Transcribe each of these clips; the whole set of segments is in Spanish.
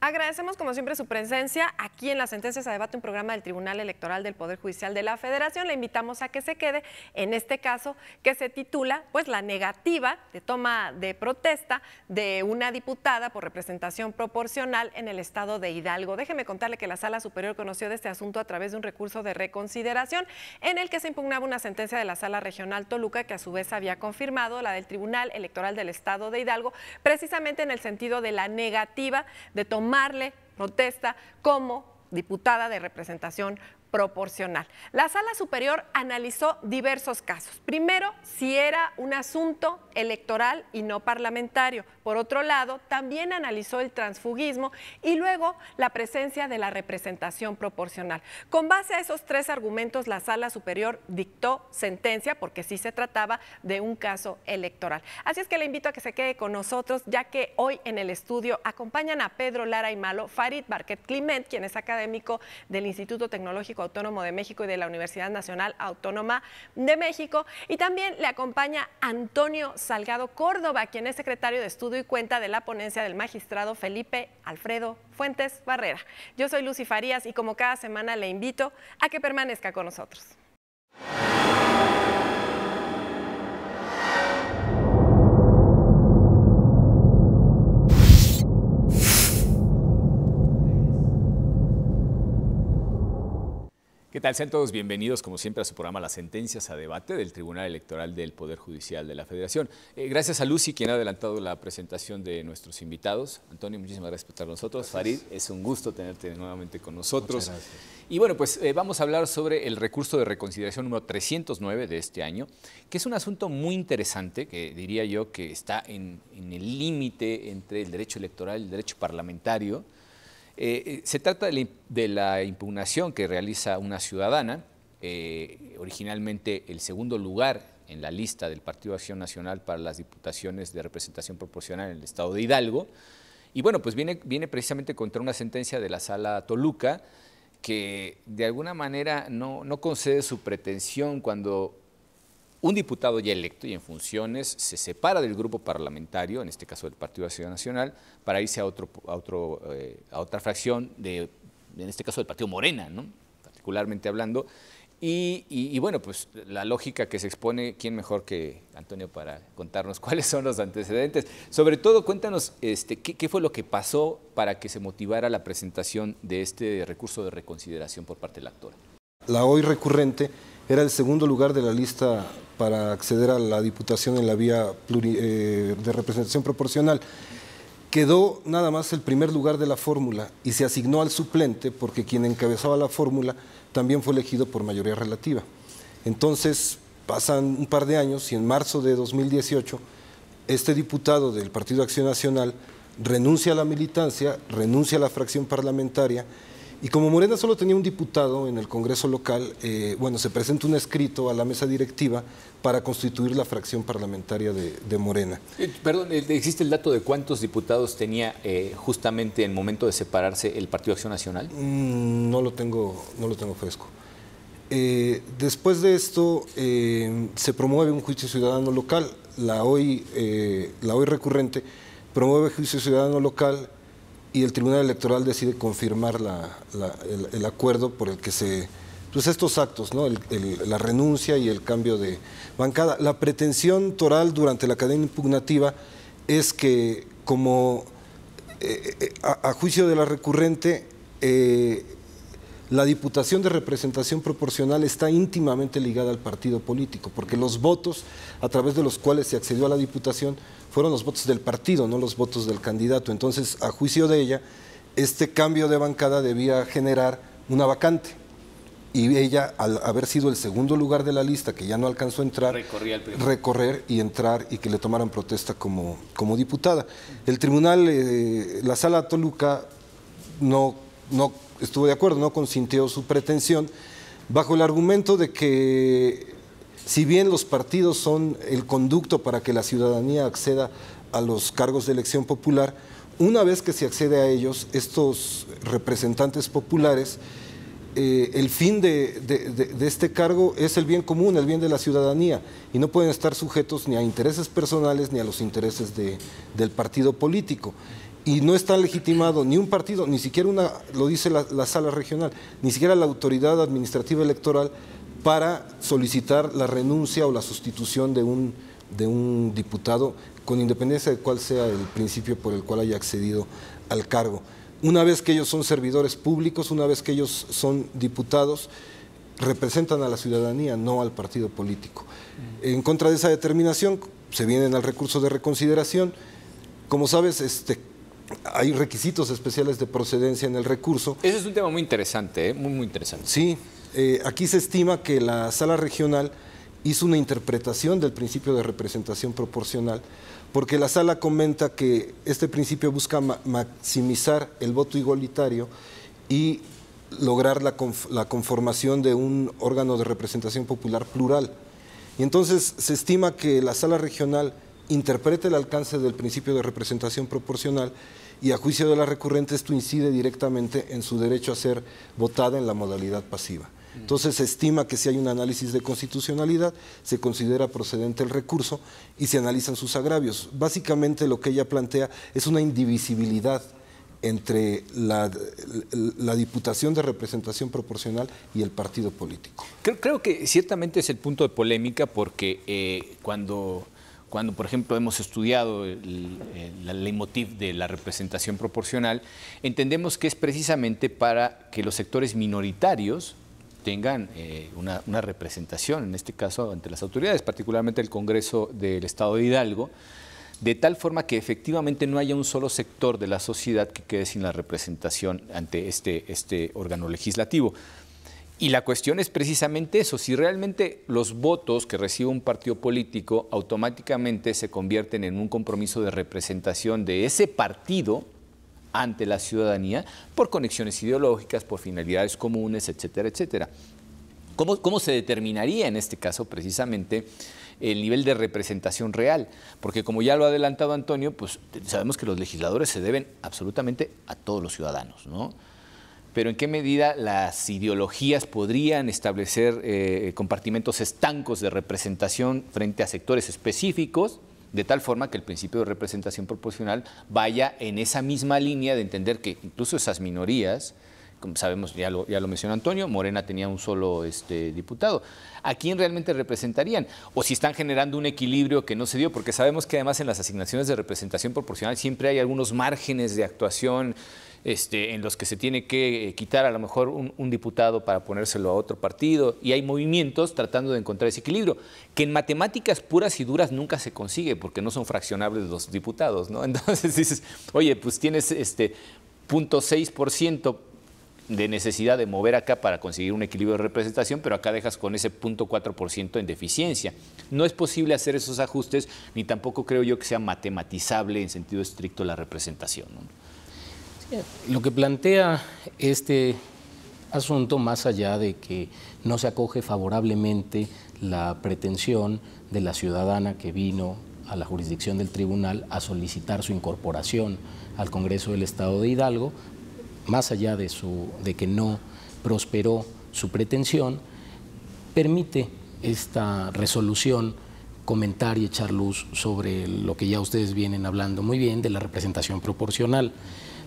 Agradecemos como siempre su presencia aquí en las Sentencias a Debate, un programa del Tribunal Electoral del Poder Judicial de la Federación. Le invitamos a que se quede en este caso que se titula pues la negativa de toma de protesta de una diputada por representación proporcional en el estado de Hidalgo. Déjeme contarle que la Sala Superior conoció de este asunto a través de un recurso de reconsideración en el que se impugnaba una sentencia de la Sala Regional Toluca que a su vez había confirmado la del Tribunal Electoral del estado de Hidalgo, precisamente en el sentido de la negativa de tomarle protesta como diputada de representación proporcional. La Sala Superior analizó diversos casos. Primero, si era un asunto electoral y no parlamentario. Por otro lado, también analizó el transfugismo y luego la presencia de la representación proporcional. Con base a esos tres argumentos, la Sala Superior dictó sentencia porque sí se trataba de un caso electoral. Así es que le invito a que se quede con nosotros, ya que hoy en el estudio acompañan a Pedro Lara y Malo, Farid Barquet Climent, quien es académico del Instituto Tecnológico Autónomo de México y de la Universidad Nacional Autónoma de México, y también le acompaña Antonio Salgado Córdoba, quien es secretario de Estudio y Cuenta de la ponencia del magistrado Felipe Alfredo Fuentes Barrera. Yo soy Lucy Farías y como cada semana le invito a que permanezca con nosotros. ¿Qué tal? Sean todos bienvenidos, como siempre, a su programa Las Sentencias a Debate del Tribunal Electoral del Poder Judicial de la Federación. Gracias a Lucy, quien ha adelantado la presentación de nuestros invitados. Antonio, muchísimas gracias por estar con nosotros. Gracias. Farid, es un gusto tenerte nuevamente con nosotros. Muchas gracias. Y bueno, pues vamos a hablar sobre el recurso de reconsideración número 309 de este año, que es un asunto muy interesante, que diría yo que está en el límite entre el derecho electoral y el derecho parlamentario. Se trata de la impugnación que realiza una ciudadana, originalmente el segundo lugar en la lista del Partido Acción Nacional para las diputaciones de representación proporcional en el estado de Hidalgo. Y bueno, pues viene precisamente contra una sentencia de la Sala Toluca que de alguna manera no concede su pretensión cuando un diputado ya electo y en funciones se separa del grupo parlamentario, en este caso del Partido Acción Nacional, para irse a otra fracción, en este caso del Partido Morena, ¿no? Particularmente hablando. Y bueno, pues la lógica que se expone, ¿quién mejor que Antonio para contarnos cuáles son los antecedentes? Sobre todo, cuéntanos qué fue lo que pasó para que se motivara la presentación de este recurso de reconsideración por parte del actor. La hoy recurrente era el segundo lugar de la lista para acceder a la diputación en la vía de representación proporcional. Quedó nada más el primer lugar de la fórmula y se asignó al suplente porque quien encabezaba la fórmula también fue elegido por mayoría relativa. Entonces pasan un par de años y en marzo de 2018 este diputado del Partido Acción Nacional renuncia a la militancia, renuncia a la fracción parlamentaria. Y como Morena solo tenía un diputado en el Congreso local, bueno, se presenta un escrito a la mesa directiva para constituir la fracción parlamentaria de Morena. Perdón, ¿existe el dato de cuántos diputados tenía justamente en el momento de separarse el Partido Acción Nacional? No lo tengo fresco. Después de esto se promueve un juicio ciudadano local. La hoy recurrente promueve juicio ciudadano local y el Tribunal Electoral decide confirmar el acuerdo por el que pues estos actos, ¿no? La renuncia y el cambio de bancada. La pretensión toral durante la cadena impugnativa es que, como a juicio de la recurrente, la diputación de representación proporcional está íntimamente ligada al partido político, porque los votos a través de los cuales se accedió a la diputación fueron los votos del partido, no los votos del candidato. Entonces, a juicio de ella, este cambio de bancada debía generar una vacante. Y ella, al haber sido el segundo lugar de la lista, que ya no alcanzó a entrar, recorrer y entrar y que le tomaran protesta como diputada. El tribunal, la Sala Toluca, no estuvo de acuerdo, no consintió su pretensión, bajo el argumento de que si bien los partidos son el conducto para que la ciudadanía acceda a los cargos de elección popular, una vez que se accede a ellos, estos representantes populares, el fin de este cargo es el bien común, el bien de la ciudadanía, y no pueden estar sujetos ni a intereses personales ni a los intereses del partido político. Y no está legitimado ni un partido, ni siquiera lo dice la sala regional, ni siquiera la autoridad administrativa electoral para solicitar la renuncia o la sustitución de un diputado, con independencia de cuál sea el principio por el cual haya accedido al cargo. Una vez que ellos son servidores públicos, una vez que ellos son diputados, representan a la ciudadanía, no al partido político. En contra de esa determinación, se vienen al recurso de reconsideración. Como sabes, hay requisitos especiales de procedencia en el recurso. Ese es un tema muy interesante, muy interesante. Sí, aquí se estima que la sala regional hizo una interpretación del principio de representación proporcional, porque la sala comenta que este principio busca maximizar el voto igualitario y lograr la conformación de un órgano de representación popular plural. Y entonces se estima que la sala regional interprete el alcance del principio de representación proporcional y a juicio de la recurrente esto incide directamente en su derecho a ser votada en la modalidad pasiva. Entonces se estima que si hay un análisis de constitucionalidad, se considera procedente el recurso y se analizan sus agravios. Básicamente lo que ella plantea es una indivisibilidad entre la Diputación de Representación Proporcional y el partido político. Creo que ciertamente es el punto de polémica porque cuando, por ejemplo, hemos estudiado el leitmotiv de la representación proporcional, entendemos que es precisamente para que los sectores minoritarios tengan una representación, en este caso ante las autoridades, particularmente el Congreso del Estado de Hidalgo, de tal forma que efectivamente no haya un solo sector de la sociedad que quede sin la representación ante este órgano legislativo. Y la cuestión es precisamente eso, si realmente los votos que recibe un partido político automáticamente se convierten en un compromiso de representación de ese partido ante la ciudadanía por conexiones ideológicas, por finalidades comunes, etcétera, etcétera. ¿Cómo se determinaría en este caso precisamente el nivel de representación real? Porque como ya lo ha adelantado Antonio, pues sabemos que los legisladores se deben absolutamente a todos los ciudadanos, ¿no? Pero ¿en qué medida las ideologías podrían establecer compartimentos estancos de representación frente a sectores específicos, de tal forma que el principio de representación proporcional vaya en esa misma línea de entender que incluso esas minorías, como sabemos, ya lo mencionó Antonio, Morena tenía un solo diputado. ¿A quién realmente representarían? O si están generando un equilibrio que no se dio, porque sabemos que además en las asignaciones de representación proporcional siempre hay algunos márgenes de actuación en los que se tiene que quitar a lo mejor un diputado para ponérselo a otro partido, y hay movimientos tratando de encontrar ese equilibrio, que en matemáticas puras y duras nunca se consigue, porque no son fraccionables los diputados, ¿no? Entonces dices, oye, pues tienes 0.6% de necesidad de mover acá para conseguir un equilibrio de representación, pero acá dejas con ese 0.4% en deficiencia. No es posible hacer esos ajustes, ni tampoco creo yo que sea matematizable en sentido estricto la representación, ¿no? Lo que plantea este asunto, más allá de que no se acoge favorablemente la pretensión de la ciudadana que vino a la jurisdicción del tribunal a solicitar su incorporación al Congreso del Estado de Hidalgo, más allá de que no prosperó su pretensión, permite esta resolución comentar y echar luz sobre lo que ya ustedes vienen hablando muy bien de la representación proporcional.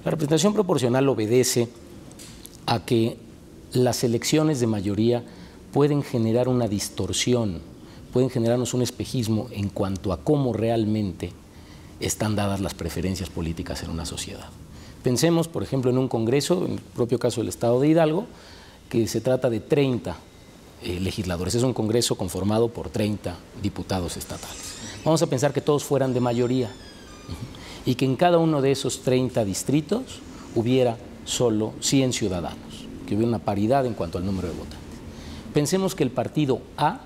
La representación proporcional obedece a que las elecciones de mayoría pueden generar una distorsión, pueden generarnos un espejismo en cuanto a cómo realmente están dadas las preferencias políticas en una sociedad. Pensemos, por ejemplo, en un Congreso, en el propio caso del Estado de Hidalgo, que se trata de 30 legisladores. Es un Congreso conformado por 30 diputados estatales. Vamos a pensar que todos fueran de mayoría y que en cada uno de esos 30 distritos hubiera solo 100 ciudadanos, que hubiera una paridad en cuanto al número de votantes. Pensemos que el partido A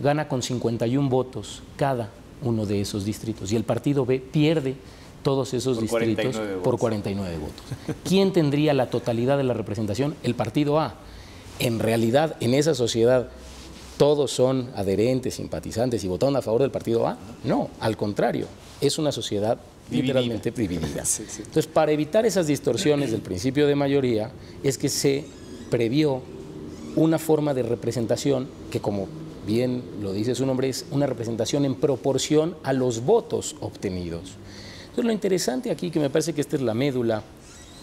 gana con 51 votos cada uno de esos distritos y el partido B pierde todos esos distritos por 49 votos. ¿Quién tendría la totalidad de la representación? El partido A. En realidad, en esa sociedad, ¿todos son adherentes, simpatizantes y votaron a favor del partido A? No, al contrario, es una sociedad literalmente dividida. Entonces, para evitar esas distorsiones del principio de mayoría, es que se previó una forma de representación que, como bien lo dice su nombre, es una representación en proporción a los votos obtenidos. Entonces, lo interesante aquí, que me parece que esta es la médula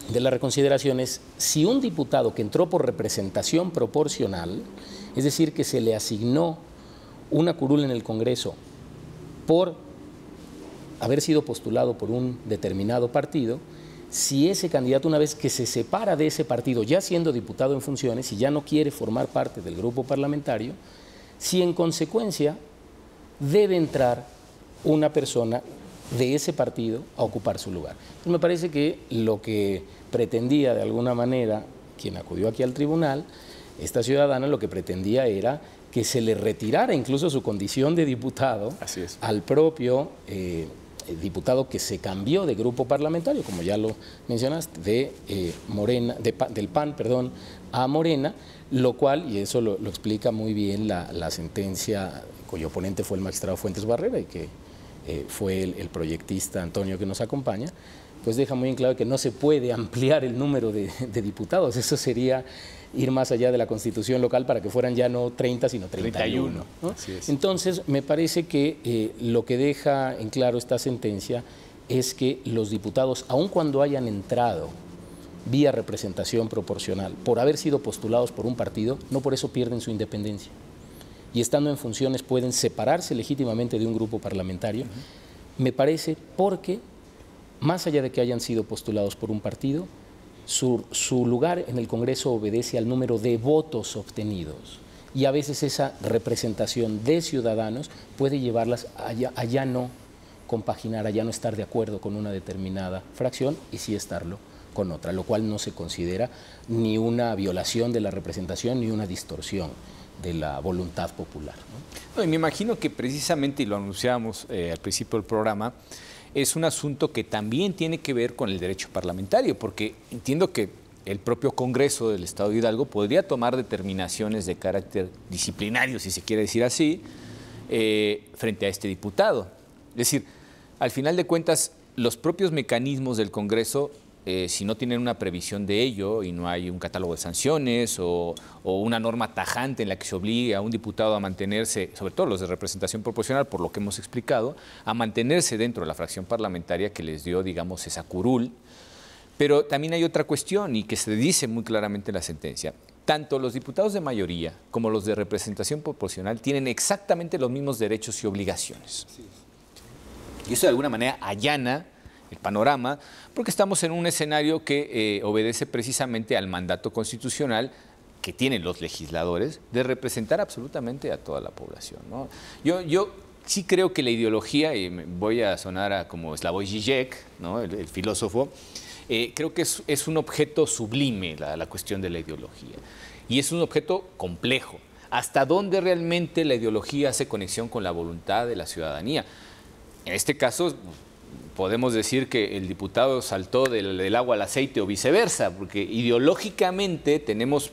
de la reconsideración, es si un diputado que entró por representación proporcional, es decir, que se le asignó una curul en el Congreso por haber sido postulado por un determinado partido, si ese candidato, una vez que se separa de ese partido, ya siendo diputado en funciones y ya no quiere formar parte del grupo parlamentario, si en consecuencia debe entrar una persona de ese partido a ocupar su lugar. Entonces, me parece que lo que pretendía de alguna manera quien acudió aquí al tribunal, esta ciudadana, lo que pretendía era que se le retirara incluso su condición de diputado al propio diputado que se cambió de grupo parlamentario, como ya lo mencionaste, de Morena, del PAN, perdón, a Morena, lo cual, y eso lo explica muy bien la sentencia cuyo oponente fue el magistrado Fuentes Barrera y que fue el proyectista Antonio que nos acompaña, pues deja muy en claro que no se puede ampliar el número de diputados. Eso sería ir más allá de la Constitución local para que fueran ya no 30, sino 31. ¿no? Así es. Entonces, me parece que lo que deja en claro esta sentencia es que los diputados, aun cuando hayan entrado vía representación proporcional, por haber sido postulados por un partido, no por eso pierden su independencia. Y estando en funciones pueden separarse legítimamente de un grupo parlamentario, me parece, porque más allá de que hayan sido postulados por un partido, su lugar en el Congreso obedece al número de votos obtenidos. Y a veces esa representación de ciudadanos puede llevarlas a ya no compaginar, a ya no estar de acuerdo con una determinada fracción y sí estarlo con otra, lo cual no se considera ni una violación de la representación ni una distorsión de la voluntad popular, ¿no? No, y me imagino que precisamente, y lo anunciábamos al principio del programa, es un asunto que también tiene que ver con el derecho parlamentario, porque entiendo que el propio Congreso del Estado de Hidalgo podría tomar determinaciones de carácter disciplinario, si se quiere decir así, frente a este diputado. Es decir, al final de cuentas, los propios mecanismos del Congreso, si no tienen una previsión de ello y no hay un catálogo de sanciones o una norma tajante en la que se obligue a un diputado a mantenerse, sobre todo los de representación proporcional, por lo que hemos explicado, a mantenerse dentro de la fracción parlamentaria que les dio, digamos, esa curul. Pero también hay otra cuestión y que se dice muy claramente en la sentencia. Tanto los diputados de mayoría como los de representación proporcional tienen exactamente los mismos derechos y obligaciones. Y eso de alguna manera allana el panorama, porque estamos en un escenario que obedece precisamente al mandato constitucional que tienen los legisladores de representar absolutamente a toda la población, ¿no? Yo sí creo que la ideología, y voy a sonar como Slavoj Žižek, ¿no? el filósofo, creo que es un objeto sublime la cuestión de la ideología, y es un objeto complejo. ¿Hasta dónde realmente la ideología hace conexión con la voluntad de la ciudadanía? En este caso, podemos decir que el diputado saltó del agua al aceite o viceversa, porque ideológicamente tenemos,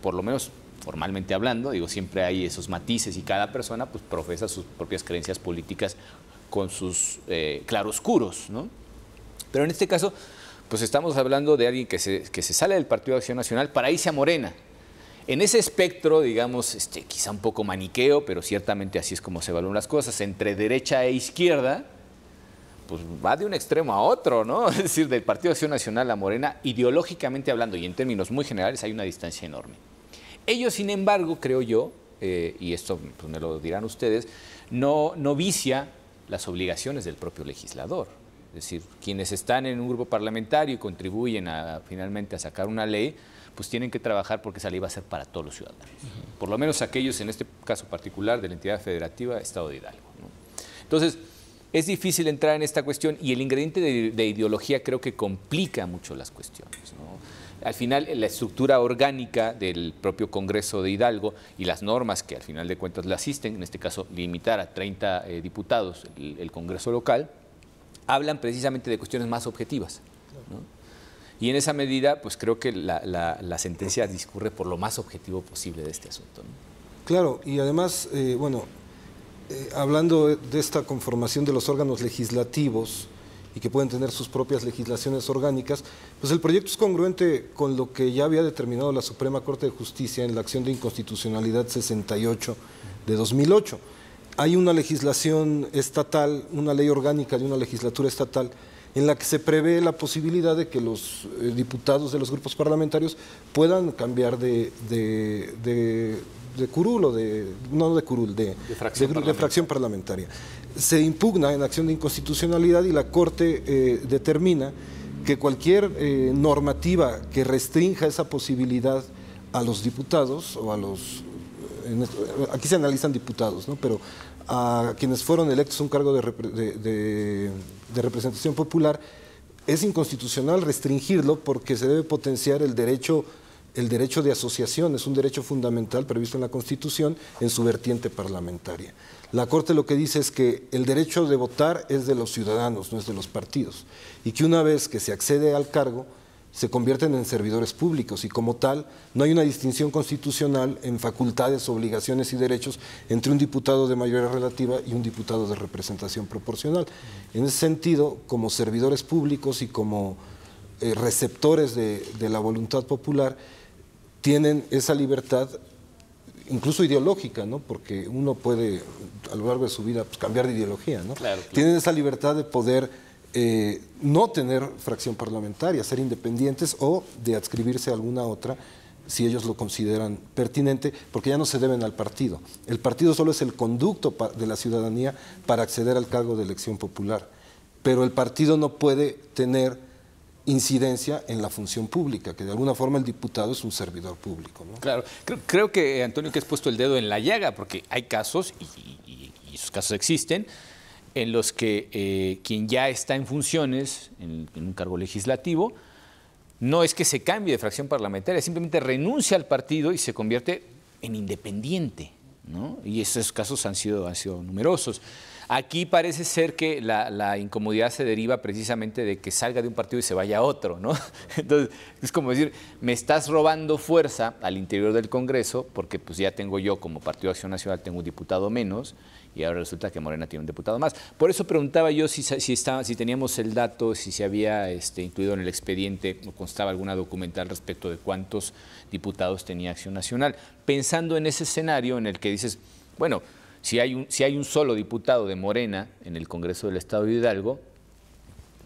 por lo menos formalmente hablando, digo, siempre hay esos matices y cada persona pues profesa sus propias creencias políticas con sus claroscuros, ¿no? Pero en este caso, pues estamos hablando de alguien que se sale del Partido de Acción Nacional para irse a Morena. En ese espectro, digamos, quizá un poco maniqueo, pero ciertamente así es como se evalúan las cosas, entre derecha e izquierda, pues va de un extremo a otro, ¿no? Es decir, del Partido de Acción Nacional a Morena, ideológicamente hablando y en términos muy generales, hay una distancia enorme. Ellos, sin embargo, creo yo, y esto pues, me lo dirán ustedes, no vicia las obligaciones del propio legislador. Es decir, quienes están en un grupo parlamentario y contribuyen finalmente a sacar una ley, pues tienen que trabajar porque esa ley va a ser para todos los ciudadanos. Por lo menos aquellos, en este caso particular, de la entidad federativa Estado de Hidalgo, ¿no? Entonces, es difícil entrar en esta cuestión y el ingrediente de ideología creo que complica mucho las cuestiones, ¿no? Al final, la estructura orgánica del propio Congreso de Hidalgo y las normas que al final de cuentas le asisten, en este caso limitar a 30 diputados el Congreso local, hablan precisamente de cuestiones más objetivas, ¿no? Y en esa medida, pues creo que la sentencia discurre por lo más objetivo posible de este asunto, ¿no? Claro, y además, hablando de esta conformación de los órganos legislativos y que pueden tener sus propias legislaciones orgánicas, pues el proyecto es congruente con lo que ya había determinado la Suprema Corte de Justicia en la acción de inconstitucionalidad 68 de 2008. hay una legislación estatal, una ley orgánica de una legislatura estatal, en la que se prevé la posibilidad de que los diputados de los grupos parlamentarios puedan cambiar de curul, de fracción parlamentaria. Se impugna en acción de inconstitucionalidad y la Corte determina que cualquier normativa que restrinja esa posibilidad a los diputados o a los... aquí se analizan diputados, ¿no? Pero a quienes fueron electos a un cargo de representación popular, es inconstitucional restringirlo porque se debe potenciar el derecho de asociación, es un derecho fundamental previsto en la Constitución en su vertiente parlamentaria. La Corte lo que dice es que el derecho de votar es de los ciudadanos, no es de los partidos, y que una vez que se accede al cargo, se convierten en servidores públicos y como tal no hay una distinción constitucional en facultades, obligaciones y derechos entre un diputado de mayoría relativa y un diputado de representación proporcional. En ese sentido, como servidores públicos y como receptores de la voluntad popular, tienen esa libertad, incluso ideológica, ¿no? Porque uno puede a lo largo de su vida pues, cambiar de ideología, ¿no? Claro. Tienen esa libertad de poder no tener fracción parlamentaria, ser independientes o de adscribirse a alguna otra si ellos lo consideran pertinente, porque ya no se deben al partido. El partido solo es el conducto de la ciudadanía para acceder al cargo de elección popular, pero el partido no puede tener incidencia en la función pública, que de alguna forma el diputado es un servidor público, ¿no? Claro, creo que, Antonio, que has puesto el dedo en la llaga, porque hay casos, y esos casos existen, en los que quien ya está en funciones, en un cargo legislativo, no es que se cambie de fracción parlamentaria, simplemente renuncia al partido y se convierte en independiente, ¿no? Y esos casos han sido numerosos. Aquí parece ser que la incomodidad se deriva precisamente de que salga de un partido y se vaya a otro, ¿no? Entonces, es como decir, me estás robando fuerza al interior del Congreso, porque pues ya tengo yo como Partido de Acción Nacional, tengo un diputado menos, y ahora resulta que Morena tiene un diputado más. Por eso preguntaba yo si teníamos el dato, si se había incluido en el expediente o constaba alguna documental respecto de cuántos diputados tenía Acción Nacional. Pensando en ese escenario en el que dices, bueno, si hay un solo diputado de Morena en el Congreso del Estado de Hidalgo,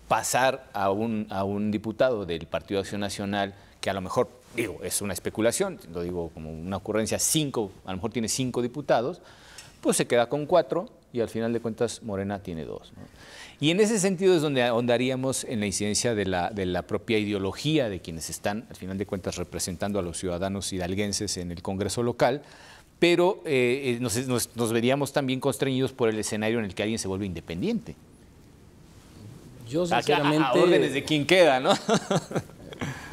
pasar a un diputado del Partido de Acción Nacional, que a lo mejor, digo, es una especulación, lo digo como una ocurrencia, a lo mejor tiene 5 diputados, pues se queda con 4 y al final de cuentas Morena tiene 2, ¿no? Y en ese sentido es donde ahondaríamos en la incidencia de la propia ideología de quienes están, al final de cuentas, representando a los ciudadanos hidalguenses en el Congreso local, pero nos veríamos también constreñidos por el escenario en el que alguien se vuelve independiente. Yo sinceramente... A órdenes de quien queda, ¿no?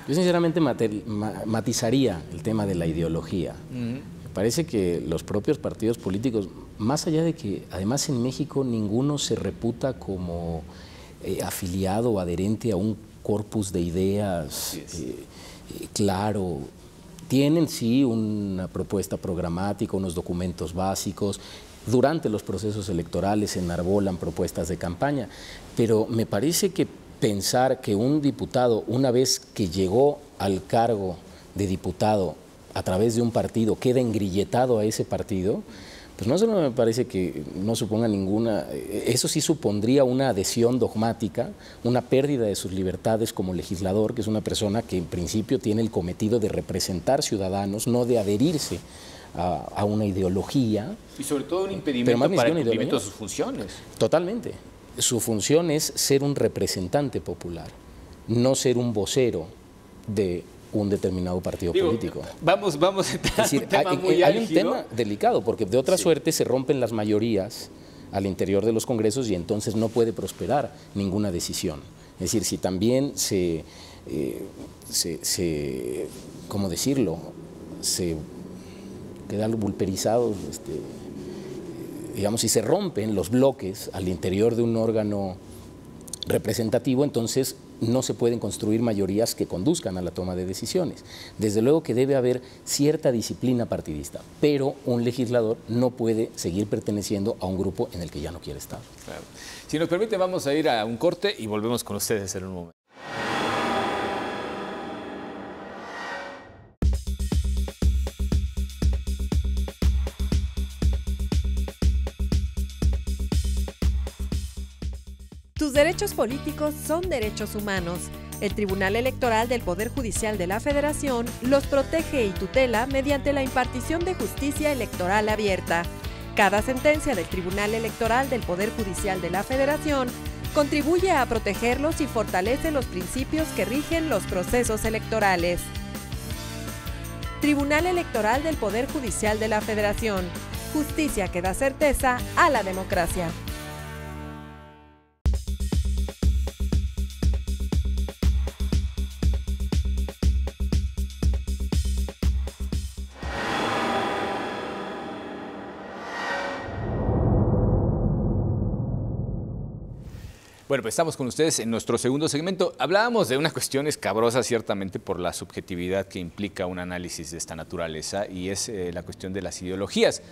Yo sinceramente matizaría el tema de la ideología. Me parece que los propios partidos políticos, más allá de que además en México ninguno se reputa como afiliado o adherente a un corpus de ideas claro, tienen sí una propuesta programática, unos documentos básicos, durante los procesos electorales se enarbolan propuestas de campaña, pero me parece que pensar que un diputado, una vez que llegó al cargo de diputado a través de un partido, queda engrilletado a ese partido, pues no solo me parece que no suponga ninguna, eso sí supondría una adhesión dogmática, una pérdida de sus libertades como legislador, que es una persona que en principio tiene el cometido de representar ciudadanos, no de adherirse a una ideología. Y sobre todo un impedimento para el cumplimiento de sus funciones. Totalmente. Su función es ser un representante popular, no ser un vocero de un determinado partido político. Vamos a entrar en un tema muy hay álgido. un tema delicado, porque de otra suerte se rompen las mayorías al interior de los congresos y entonces no puede prosperar ninguna decisión. Es decir, si también ¿cómo decirlo?, se queda pulverizado, digamos, si se rompen los bloques al interior de un órgano representativo, entonces no se pueden construir mayorías que conduzcan a la toma de decisiones. Desde luego que debe haber cierta disciplina partidista, pero un legislador no puede seguir perteneciendo a un grupo en el que ya no quiere estar. Claro. Si nos permite, vamos a ir a un corte y volvemos con ustedes en un momento. Tus derechos políticos son derechos humanos. El Tribunal Electoral del Poder Judicial de la Federación los protege y tutela mediante la impartición de justicia electoral abierta. Cada sentencia del Tribunal Electoral del Poder Judicial de la Federación contribuye a protegerlos y fortalece los principios que rigen los procesos electorales. Tribunal Electoral del Poder Judicial de la Federación. Justicia que da certeza a la democracia. Bueno, pues estamos con ustedes en nuestro segundo segmento. Hablábamos de una cuestión escabrosa, ciertamente, por la subjetividad que implica un análisis de esta naturaleza, y es la cuestión de las ideologías.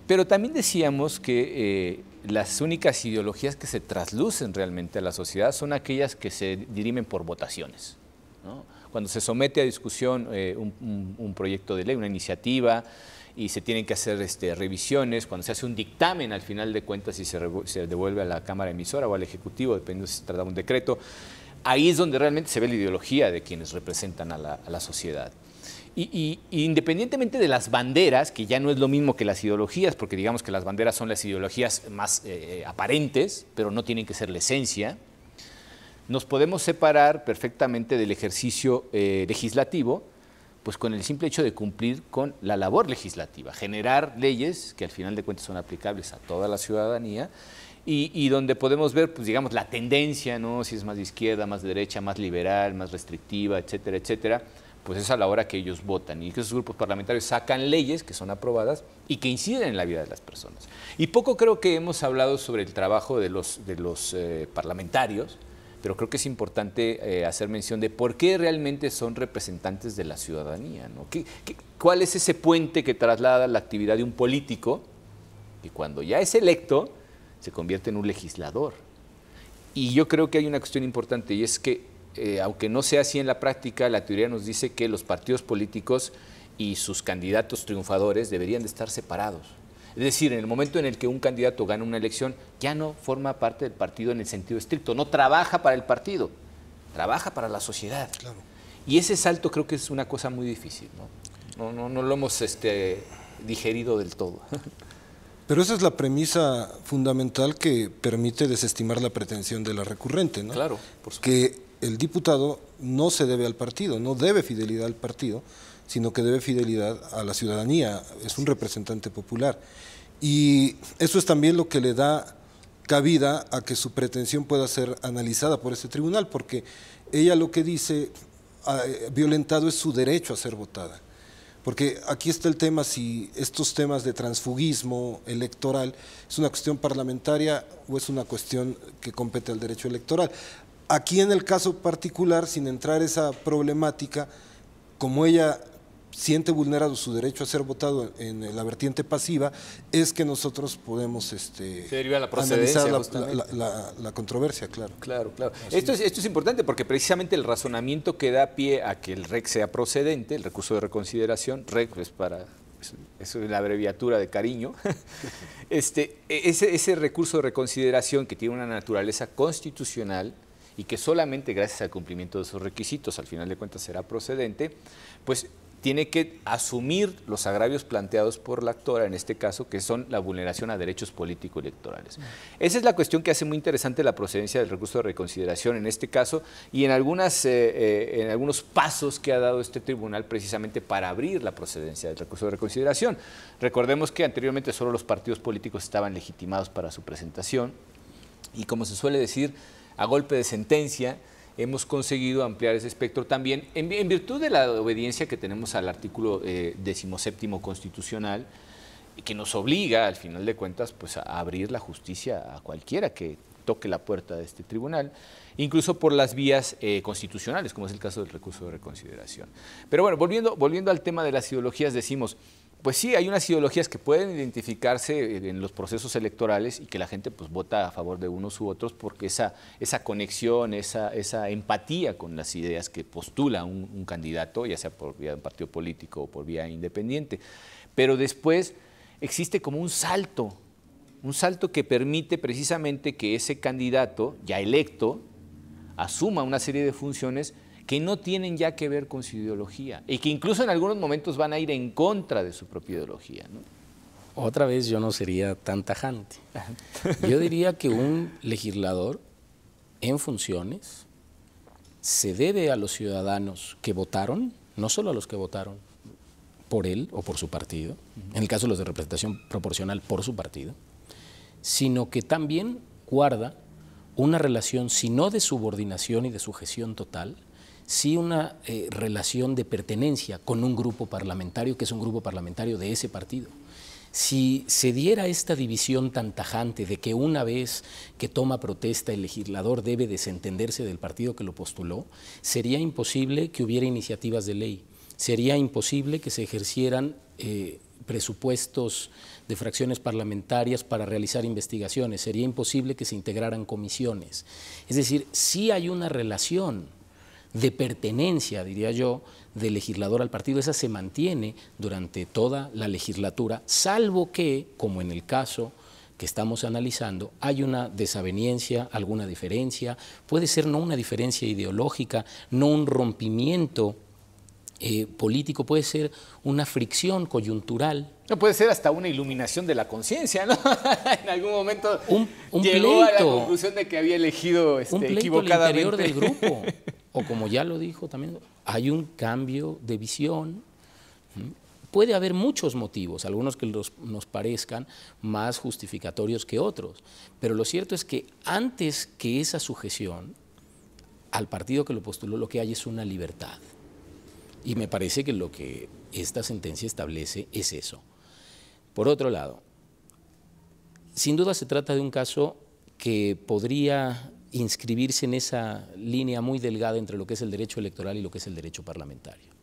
Pero también decíamos que las únicas ideologías que se traslucen realmente a la sociedad son aquellas que se dirimen por votaciones, ¿no? Cuando se somete a discusión un proyecto de ley, una iniciativa, y se tienen que hacer revisiones, cuando se hace un dictamen al final de cuentas y se devuelve a la Cámara Emisora o al Ejecutivo, dependiendo si se trata de un decreto, ahí es donde realmente se ve la ideología de quienes representan a la sociedad. Y independientemente de las banderas, que ya no es lo mismo que las ideologías, porque digamos que las banderas son las ideologías más aparentes, pero no tienen que ser la esencia, nos podemos separar perfectamente del ejercicio legislativo, pues con el simple hecho de cumplir con la labor legislativa, generar leyes que al final de cuentas son aplicables a toda la ciudadanía y donde podemos ver, pues digamos, la tendencia, ¿no? Si es más de izquierda, más de derecha, más liberal, más restrictiva, etcétera, etcétera, pues es a la hora que ellos votan y que esos grupos parlamentarios sacan leyes que son aprobadas y que inciden en la vida de las personas. Y poco creo que hemos hablado sobre el trabajo de los parlamentarios, pero creo que es importante hacer mención de por qué realmente son representantes de la ciudadanía, ¿no? ¿Cuál es ese puente que traslada la actividad de un político que cuando ya es electo se convierte en un legislador? Y yo creo que hay una cuestión importante y es que, aunque no sea así en la práctica, la teoría nos dice que los partidos políticos y sus candidatos triunfadores deberían de estar separados. Es decir, en el momento en el que un candidato gana una elección, ya no forma parte del partido en el sentido estricto, no trabaja para el partido, trabaja para la sociedad. Claro. Y ese salto creo que es una cosa muy difícil, ¿no? No lo hemos digerido del todo. Pero esa es la premisa fundamental que permite desestimar la pretensión de la recurrente, ¿no? Claro, por supuesto. Que el diputado no se debe al partido, no debe fidelidad al partido, sino que debe fidelidad a la ciudadanía, es un representante popular. Y eso es también lo que le da cabida a que su pretensión pueda ser analizada por ese tribunal, porque ella lo que dice, violentado es su derecho a ser votada. Porque aquí está el tema, si estos temas de transfugismo electoral es una cuestión parlamentaria o es una cuestión que compete al derecho electoral. Aquí en el caso particular, sin entrar esa problemática, como ella siente vulnerado su derecho a ser votado en la vertiente pasiva, es que nosotros podemos analizar la controversia, claro. Claro. Esto es importante porque precisamente el razonamiento que da pie a que el REC sea procedente, el recurso de reconsideración, REC es una abreviatura de cariño, ese recurso de reconsideración que tiene una naturaleza constitucional y que solamente gracias al cumplimiento de esos requisitos, al final de cuentas será procedente, pues tiene que asumir los agravios planteados por la actora, en este caso, que son la vulneración a derechos político-electorales. Esa es la cuestión que hace muy interesante la procedencia del recurso de reconsideración en este caso y en algunos pasos que ha dado este tribunal precisamente para abrir la procedencia del recurso de reconsideración. Recordemos que anteriormente solo los partidos políticos estaban legitimados para su presentación y, como se suele decir, a golpe de sentencia, hemos conseguido ampliar ese espectro también en virtud de la obediencia que tenemos al artículo 17 constitucional, que nos obliga, al final de cuentas, pues, a abrir la justicia a cualquiera que toque la puerta de este tribunal, incluso por las vías constitucionales, como es el caso del recurso de reconsideración. Pero bueno, volviendo al tema de las ideologías, decimos, pues sí, hay unas ideologías que pueden identificarse en los procesos electorales y que la gente pues vota a favor de unos u otros porque esa conexión, esa empatía con las ideas que postula un candidato, ya sea por vía de un partido político o por vía independiente. Pero después existe como un salto un salto que permite precisamente que ese candidato ya electo asuma una serie de funciones que no tienen ya que ver con su ideología y que incluso en algunos momentos van a ir en contra de su propia ideología, ¿no? Otra vez yo no sería tan tajante. Yo diría que un legislador en funciones se debe a los ciudadanos que votaron, no solo a los que votaron por él o por su partido, en el caso de los de representación proporcional por su partido, sino que también guarda una relación, si no de subordinación y de sujeción total, sí una relación de pertenencia con un grupo parlamentario que es un grupo parlamentario de ese partido. Si se diera esta división tan tajante de que una vez que toma protesta el legislador debe desentenderse del partido que lo postuló, sería imposible que hubiera iniciativas de ley, sería imposible que se ejercieran presupuestos de fracciones parlamentarias para realizar investigaciones, sería imposible que se integraran comisiones. Es decir, sí hay una relación de pertenencia, diría yo, del legislador al partido, esa se mantiene durante toda la legislatura, salvo que, como en el caso que estamos analizando, hay una desaveniencia, alguna diferencia, puede ser no una diferencia ideológica, no un rompimiento político, puede ser una fricción coyuntural. No, puede ser hasta una iluminación de la conciencia, ¿no? En algún momento un llegó pleito, a la conclusión de que había elegido un pleito equivocadamente. al interior del grupo. O como ya lo dijo también, hay un cambio de visión. Puede haber muchos motivos, algunos que nos parezcan más justificatorios que otros, pero lo cierto es que antes que esa sujeción al partido que lo postuló, lo que hay es una libertad. Y me parece que lo que esta sentencia establece es eso. Por otro lado, sin duda se trata de un caso que podría inscribirse en esa línea muy delgada entre lo que es el derecho electoral y lo que es el derecho parlamentario.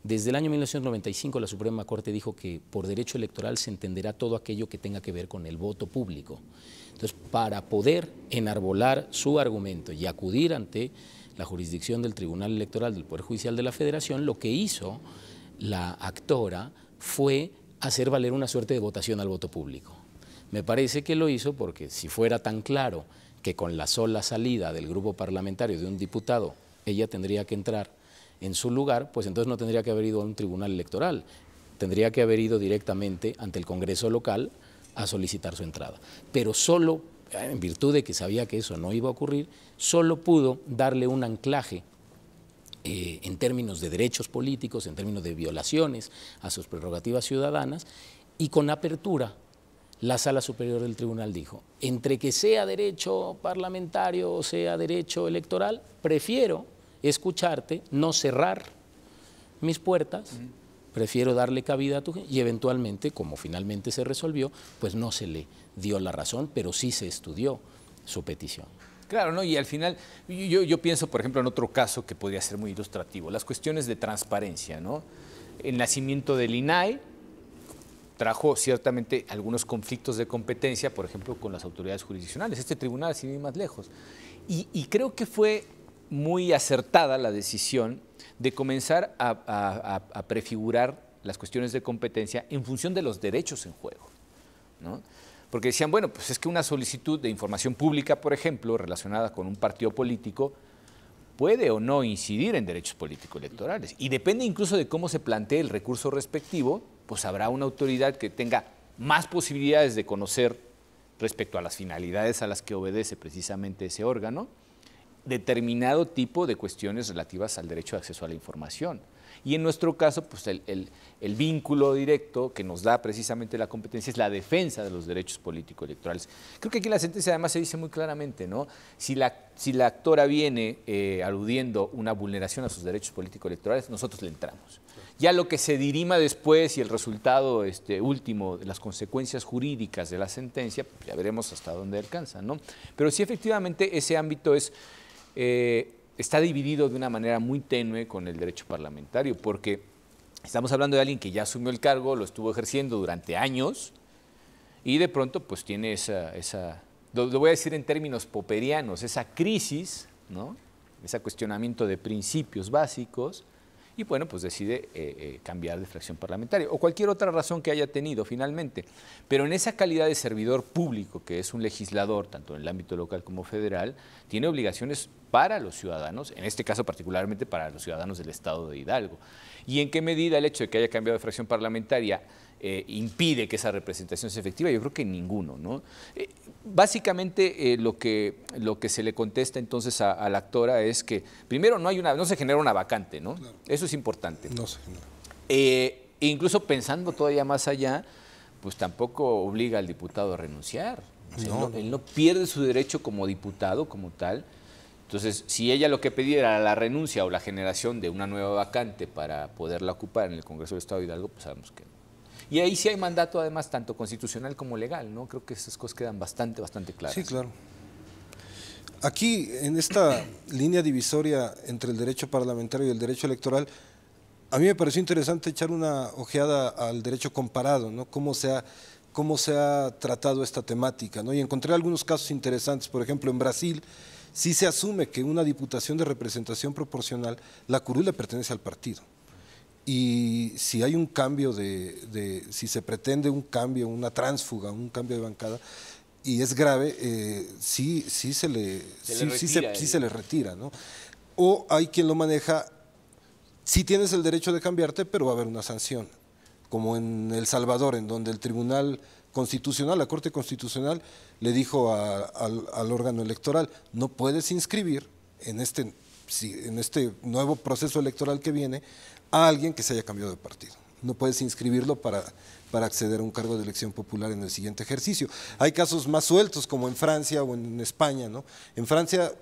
Desde el año 1995 la Suprema Corte dijo que por derecho electoral se entenderá todo aquello que tenga que ver con el voto público. Entonces, para poder enarbolar su argumento y acudir ante la jurisdicción del Tribunal Electoral del Poder Judicial de la Federación, lo que hizo la actora fue hacer valer una suerte de votación al voto público. Me parece que lo hizo porque si fuera tan claro que con la sola salida del grupo parlamentario de un diputado ella tendría que entrar en su lugar, pues entonces no tendría que haber ido a un tribunal electoral, tendría que haber ido directamente ante el Congreso local a solicitar su entrada. Pero solo, en virtud de que sabía que eso no iba a ocurrir, solo pudo darle un anclaje en términos de derechos políticos, en términos de violaciones a sus prerrogativas ciudadanas, y con apertura la Sala Superior del Tribunal dijo, entre que sea derecho parlamentario o sea derecho electoral, prefiero escucharte, no cerrar mis puertas, prefiero darle cabida a tu gente, y eventualmente, como finalmente se resolvió, pues no se le dio la razón, pero sí se estudió su petición. Claro, ¿no? Y al final, yo pienso, por ejemplo, en otro caso que podría ser muy ilustrativo, las cuestiones de transparencia, ¿no? El nacimiento del INAI trajo ciertamente algunos conflictos de competencia, por ejemplo, con las autoridades jurisdiccionales. Este tribunal, sin ir más lejos. Y creo que fue muy acertada la decisión de comenzar a prefigurar las cuestiones de competencia en función de los derechos en juego, ¿no? Porque decían, bueno, pues es que una solicitud de información pública, por ejemplo, relacionada con un partido político, puede o no incidir en derechos político-electorales. Y depende incluso de cómo se plantee el recurso respectivo, pues habrá una autoridad que tenga más posibilidades de conocer respecto a las finalidades a las que obedece precisamente ese órgano, determinado tipo de cuestiones relativas al derecho de acceso a la información. Y en nuestro caso, pues el vínculo directo que nos da precisamente la competencia es la defensa de los derechos político-electorales. Creo que aquí en la sentencia además se dice muy claramente, ¿no? Si la actora viene aludiendo una vulneración a sus derechos político-electorales, nosotros le entramos. Ya lo que se dirima después y el resultado último de las consecuencias jurídicas de la sentencia, pues ya veremos hasta dónde alcanza, ¿no? Pero sí, efectivamente, ese ámbito está dividido de una manera muy tenue con el derecho parlamentario, porque estamos hablando de alguien que ya asumió el cargo, lo estuvo ejerciendo durante años y de pronto pues tiene lo voy a decir en términos popperianos, esa crisis, ¿no? Ese cuestionamiento de principios básicos, y bueno, pues decide cambiar de fracción parlamentaria o cualquier otra razón que haya tenido finalmente. Pero en esa calidad de servidor público, que es un legislador, tanto en el ámbito local como federal, tiene obligaciones para los ciudadanos, en este caso particularmente para los ciudadanos del estado de Hidalgo. ¿Y en qué medida el hecho de que haya cambiado de fracción parlamentaria impide que esa representación sea efectiva? Yo creo que ninguno, ¿no? Básicamente lo que se le contesta entonces a la actora es que primero no se genera una vacante, ¿no? Claro. Eso es importante. No se genera. Incluso pensando todavía más allá, pues tampoco obliga al diputado a renunciar. O sea, él no pierde su derecho como diputado, como tal. Entonces, si ella lo que pedía era la renuncia o la generación de una nueva vacante para poderla ocupar en el Congreso del Estado de Hidalgo, pues sabemos que no. Y ahí sí hay mandato, además, tanto constitucional como legal, ¿no? Creo que esas cosas quedan bastante claras. Sí, claro. Aquí, en esta línea divisoria entre el derecho parlamentario y el derecho electoral, a mí me pareció interesante echar una ojeada al derecho comparado, ¿no? Cómo se ha tratado esta temática, ¿no? Y encontré algunos casos interesantes. Por ejemplo, en Brasil sí se asume que una diputación de representación proporcional, la curul le pertenece al partido. Y si hay un cambio si se pretende un cambio, una tránsfuga, un cambio de bancada, y es grave, sí se le retira, ¿no? O hay quien lo maneja, sí tienes el derecho de cambiarte, pero va a haber una sanción, como en El Salvador, en donde el Tribunal Constitucional, la Corte Constitucional, le dijo al órgano electoral, no puedes inscribir en este nuevo proceso electoral que viene a alguien que se haya cambiado de partido. No puedes inscribirlo para acceder a un cargo de elección popular en el siguiente ejercicio. Hay casos más sueltos, como en Francia o en España, ¿no? En Francia,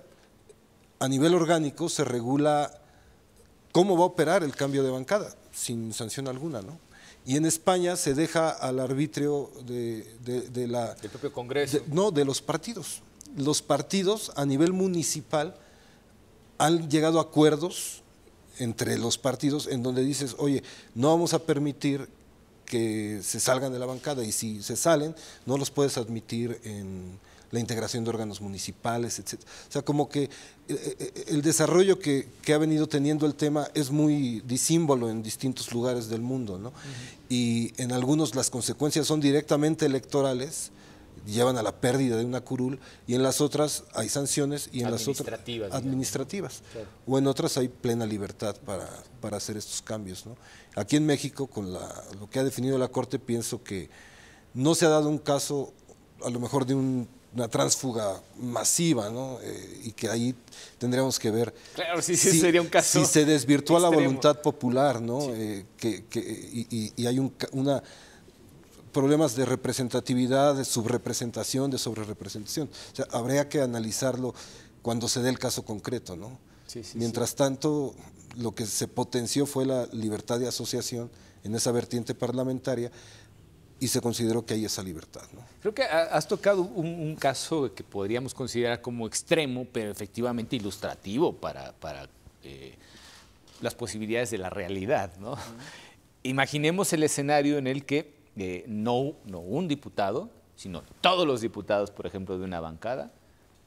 a nivel orgánico, se regula cómo va a operar el cambio de bancada, sin sanción alguna, ¿no? Y en España se deja al arbitrio del propio Congreso. De los partidos. Los partidos a nivel municipal han llegado a acuerdos entre los partidos en donde dices, oye, no vamos a permitir que se salgan de la bancada, y si se salen, no los puedes admitir en la integración de órganos municipales, etc. O sea, como que el desarrollo que ha venido teniendo el tema es muy disímbolo en distintos lugares del mundo, ¿no? Y en algunos las consecuencias son directamente electorales, llevan a la pérdida de una curul, y en las otras hay sanciones, y en las otras administrativas, claro. O en otras hay plena libertad para hacer estos cambios, ¿no? Aquí en México, con lo que ha definido la Corte, pienso que no se ha dado un caso, a lo mejor de una tránsfuga masiva, ¿no? Y que ahí tendríamos que ver, claro, sí, sería un caso si se desvirtúa extremo. La voluntad popular, ¿no? Sí. Y hay problemas de representatividad, de subrepresentación, de sobrerepresentación. O sea, habría que analizarlo cuando se dé el caso concreto, ¿no? Mientras tanto, lo que se potenció fue la libertad de asociación en esa vertiente parlamentaria, y se consideró que hay esa libertad, ¿no? Creo que has tocado un caso que podríamos considerar como extremo, pero efectivamente ilustrativo para las posibilidades de la realidad, ¿no? Imaginemos el escenario en el que no un diputado, sino todos los diputados, por ejemplo, de una bancada,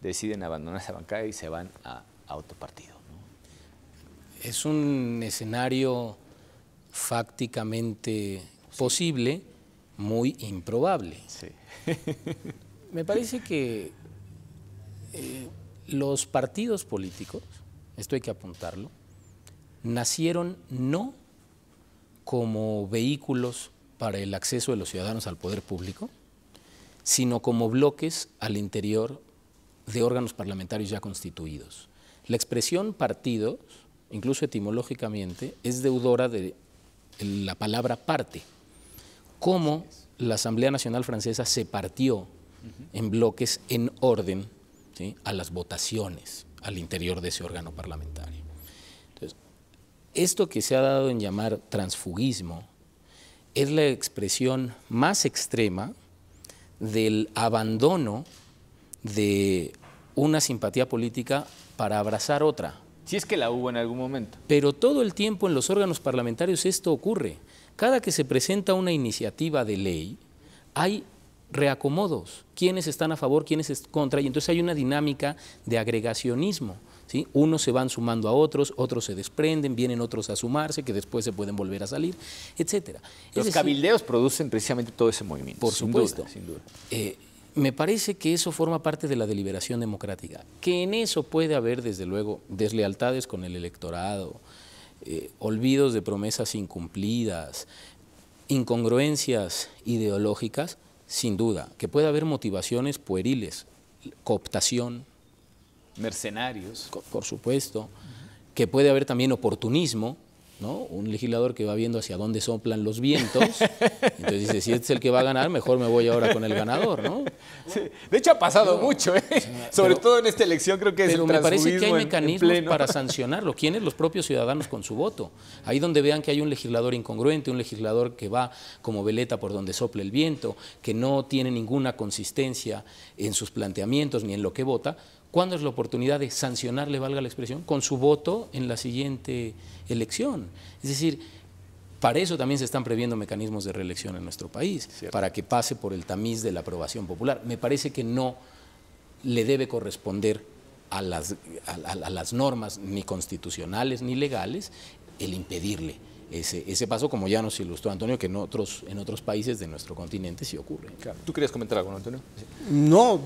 deciden abandonar esa bancada y se van a otro partido, ¿no? Es un escenario fácticamente posible, muy improbable. Sí. Me parece que los partidos políticos, esto hay que apuntarlo, nacieron no como vehículos para el acceso de los ciudadanos al poder público, sino como bloques al interior de órganos parlamentarios ya constituidos. La expresión partidos, incluso etimológicamente, es deudora de la palabra parte. Cómo la Asamblea Nacional Francesa se partió en bloques en orden, ¿sí?, a las votaciones al interior de ese órgano parlamentario. Entonces, esto que se ha dado en llamar transfugismo es la expresión más extrema del abandono de una simpatía política para abrazar otra. Si es que la hubo en algún momento. Pero todo el tiempo en los órganos parlamentarios esto ocurre. Cada que se presenta una iniciativa de ley, hay reacomodos, quiénes están a favor, quiénes están contra, y entonces hay una dinámica de agregacionismo, ¿sí? Unos se van sumando a otros, otros se desprenden, vienen otros a sumarse, que después se pueden volver a salir, etcétera. Los cabildeos producen precisamente todo ese movimiento. Por supuesto. Sin duda. Me parece que eso forma parte de la deliberación democrática, que en eso puede haber, desde luego, deslealtades con el electorado, olvidos de promesas incumplidas, incongruencias ideológicas, sin duda, que puede haber motivaciones pueriles, cooptación. Mercenarios. Por supuesto, que puede haber también oportunismo, ¿no? Un legislador que va viendo hacia dónde soplan los vientos, entonces dice, si este es el que va a ganar, mejor me voy ahora con el ganador, ¿no? Sí. De hecho ha pasado mucho, sobre todo en esta elección creo que es el transfugismo. Pero me parece que hay mecanismos para sancionarlo. ¿Quiénes? Los propios ciudadanos con su voto. Ahí donde vean que hay un legislador incongruente, un legislador que va como veleta por donde sople el viento, que no tiene ninguna consistencia en sus planteamientos ni en lo que vota, ¿cuándo es la oportunidad de sancionarle, valga la expresión? Con su voto en la siguiente elección. Es decir, para eso también se están previendo mecanismos de reelección en nuestro país, para que pase por el tamiz de la aprobación popular. Me parece que no le debe corresponder a las normas ni constitucionales ni legales el impedirle ese paso, como ya nos ilustró Antonio, que en otros países de nuestro continente sí ocurre. Claro. ¿Tú querías comentar algo, Antonio? Sí. No,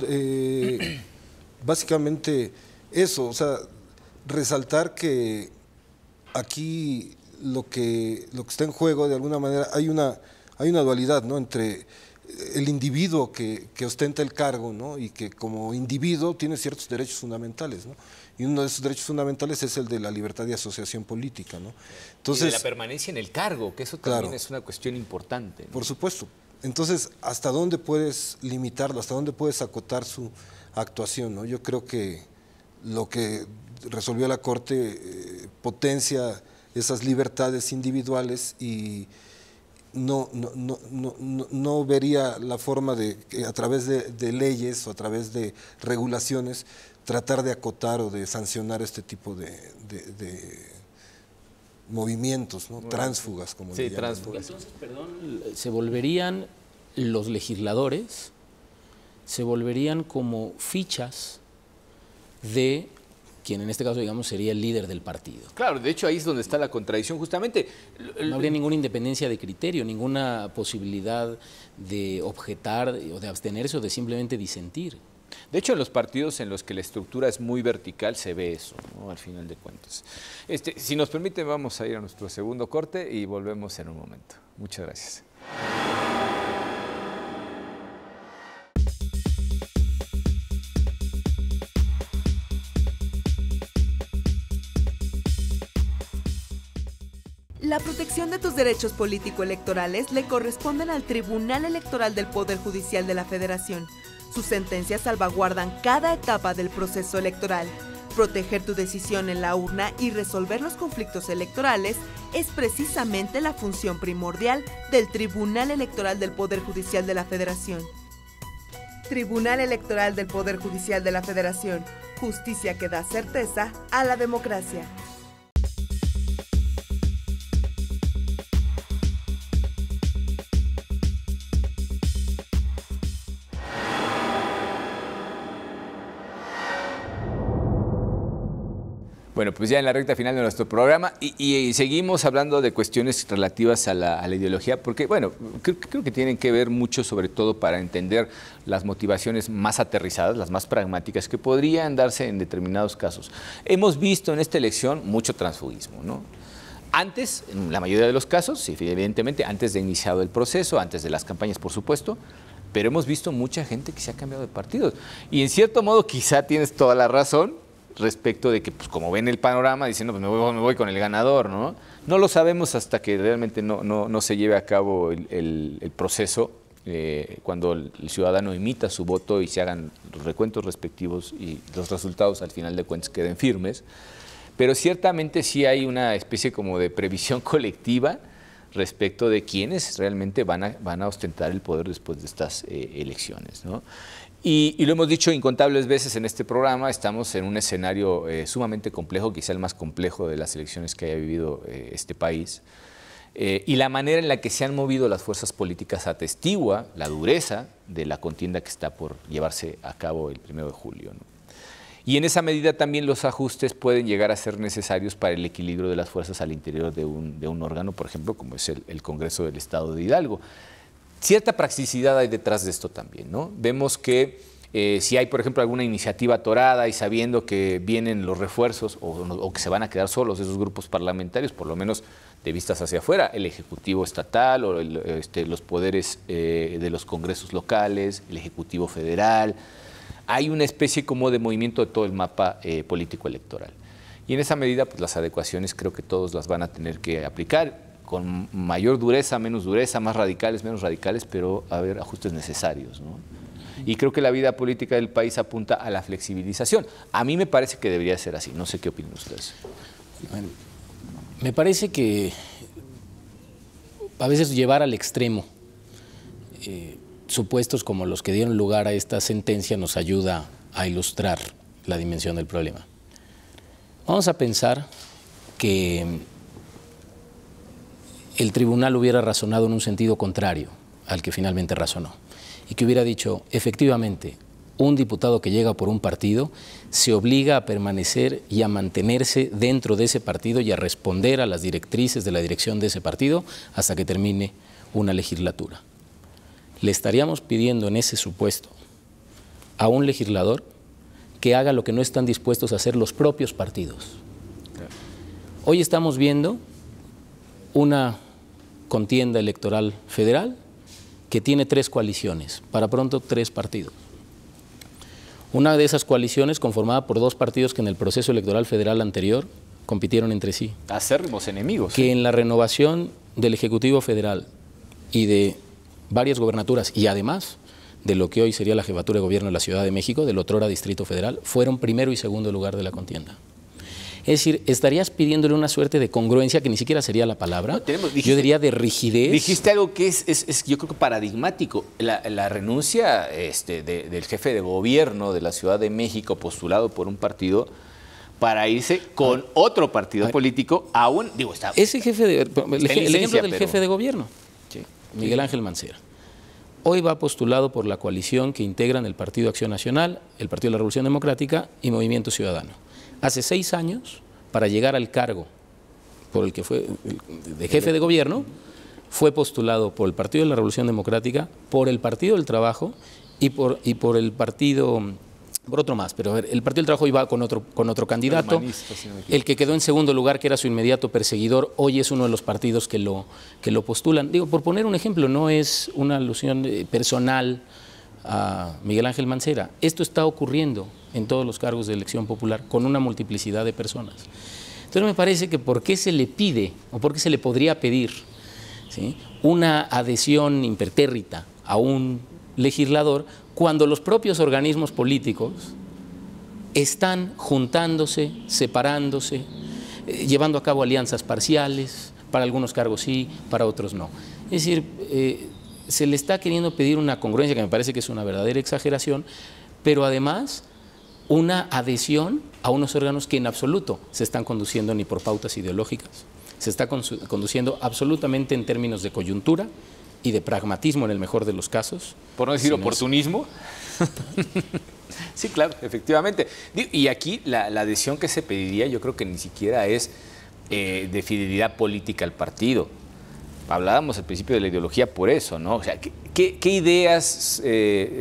básicamente eso, o sea, resaltar que aquí lo que está en juego, de alguna manera, hay una dualidad, ¿no?, entre el individuo que ostenta el cargo, ¿no?, y que como individuo tiene ciertos derechos fundamentales, ¿no?, y uno de esos derechos fundamentales es el de la libertad de asociación política, ¿no? Entonces, y de la permanencia en el cargo, que eso también es una cuestión importante, ¿no? Por supuesto. Entonces, ¿hasta dónde puedes limitarlo? ¿Hasta dónde puedes acotar su actuación, ¿no? Yo creo que lo que resolvió la Corte potencia esas libertades individuales y no vería la forma de a través de leyes o a través de regulaciones tratar de acotar o de sancionar este tipo de movimientos, ¿no?, tránsfugas, como le llaman. Tránsfugas. Entonces, perdón, se volverían los legisladores, se volverían como fichas de quien en este caso, digamos, sería el líder del partido. Claro, de hecho ahí es donde está la contradicción, justamente. No habría ninguna independencia de criterio, ninguna posibilidad de objetar o de abstenerse o de simplemente disentir. De hecho, en los partidos en los que la estructura es muy vertical se ve eso, ¿no?, al final de cuentas. Si nos permite, vamos a ir a nuestro segundo corte y volvemos en un momento. Muchas gracias. La protección de tus derechos político-electorales le corresponden al Tribunal Electoral del Poder Judicial de la Federación. Sus sentencias salvaguardan cada etapa del proceso electoral. Proteger tu decisión en la urna y resolver los conflictos electorales es precisamente la función primordial del Tribunal Electoral del Poder Judicial de la Federación. Tribunal Electoral del Poder Judicial de la Federación. Justicia que da certeza a la democracia. Bueno, pues ya en la recta final de nuestro programa y seguimos hablando de cuestiones relativas a la ideología, porque, bueno, creo que tienen que ver mucho, sobre todo para entender las motivaciones más aterrizadas, las más pragmáticas, que podrían darse en determinados casos. Hemos visto en esta elección mucho transfugismo, ¿no? Antes, en la mayoría de los casos, sí, evidentemente, antes de iniciado el proceso, antes de las campañas, por supuesto, pero hemos visto mucha gente que se ha cambiado de partidos. Y en cierto modo, quizá tienes toda la razón, respecto de que, pues, como ven el panorama, dicen, no, pues me voy con el ganador, ¿no? No lo sabemos hasta que realmente no se lleve a cabo el proceso, cuando el ciudadano emita su voto y se hagan los recuentos respectivos y los resultados al final de cuentas queden firmes. Pero ciertamente sí hay una especie como de previsión colectiva respecto de quiénes realmente van a ostentar el poder después de estas elecciones, ¿no? Y lo hemos dicho incontables veces en este programa, estamos en un escenario sumamente complejo, quizá el más complejo de las elecciones que haya vivido este país. Y la manera en la que se han movido las fuerzas políticas atestigua la dureza de la contienda que está por llevarse a cabo el 1 de julio, ¿no? Y en esa medida también los ajustes pueden llegar a ser necesarios para el equilibrio de las fuerzas al interior de un órgano, por ejemplo, como es el Congreso del Estado de Hidalgo. Cierta practicidad hay detrás de esto también, ¿no? Vemos que si hay, por ejemplo, alguna iniciativa atorada y sabiendo que vienen los refuerzos o que se van a quedar solos esos grupos parlamentarios, por lo menos de vistas hacia afuera, el Ejecutivo Estatal o los poderes de los congresos locales, el Ejecutivo Federal, hay una especie como de movimiento de todo el mapa político electoral. Y en esa medida, pues las adecuaciones creo que todos las van a tener que aplicar con mayor dureza, menos dureza, más radicales, menos radicales, pero a ver, ajustes necesarios, ¿no? Y creo que la vida política del país apunta a la flexibilización. A mí me parece que debería ser así. No sé qué opinan ustedes. Bueno, me parece que a veces llevar al extremo supuestos como los que dieron lugar a esta sentencia nos ayuda a ilustrar la dimensión del problema. Vamos a pensar que el tribunal hubiera razonado en un sentido contrario al que finalmente razonó y que hubiera dicho, efectivamente, un diputado que llega por un partido se obliga a permanecer y a mantenerse dentro de ese partido y a responder a las directrices de la dirección de ese partido hasta que termine una legislatura. Le estaríamos pidiendo en ese supuesto a un legislador que haga lo que no están dispuestos a hacer los propios partidos. Hoy estamos viendo una contienda electoral federal que tiene 3 coaliciones, para pronto 3 partidos. Una de esas coaliciones conformada por 2 partidos que en el proceso electoral federal anterior compitieron entre sí. Acérrimos enemigos. Que en la renovación del Ejecutivo Federal y de varias gobernaturas y además de lo que hoy sería la jefatura de gobierno de la Ciudad de México, del otrora Distrito Federal, fueron primero y segundo lugar de la contienda. Es decir, estarías pidiéndole una suerte de congruencia que ni siquiera sería la palabra, yo diría de rigidez. Dijiste algo que es yo creo que paradigmático, la renuncia del jefe de gobierno de la Ciudad de México postulado por un partido para irse con otro partido político, aún, digo, está... Ese jefe el ejemplo del jefe de gobierno, sí, Miguel Ángel Mancera. Hoy va postulado por la coalición que integran el Partido Acción Nacional, el Partido de la Revolución Democrática y Movimiento Ciudadano. Hace 6 años, para llegar al cargo por el que fue de jefe de gobierno, fue postulado por el Partido de la Revolución Democrática, por el Partido del Trabajo y por el partido, por otro más, pero a ver, el Partido del Trabajo iba con otro candidato. El que quedó en segundo lugar, que era su inmediato perseguidor, hoy es uno de los partidos que lo postulan. Digo, por poner un ejemplo, no es una alusión personal a Miguel Ángel Mancera. Esto está ocurriendo en todos los cargos de elección popular con una multiplicidad de personas. Entonces me parece que ¿por qué se le pide o por qué se le podría pedir, ¿sí?, una adhesión impertérrita a un legislador cuando los propios organismos políticos están juntándose, separándose, llevando a cabo alianzas parciales, para algunos cargos sí, para otros no? Es decir, se le está queriendo pedir una congruencia que me parece que es una verdadera exageración, pero además una adhesión a unos órganos que en absoluto se están conduciendo ni por pautas ideológicas, se está conduciendo absolutamente en términos de coyuntura y de pragmatismo en el mejor de los casos. Por no decir oportunismo. Sí, claro, efectivamente. Y aquí la adhesión que se pediría yo creo que ni siquiera es de fidelidad política al partido. Hablábamos al principio de la ideología por eso, ¿no? O sea, ¿qué ideas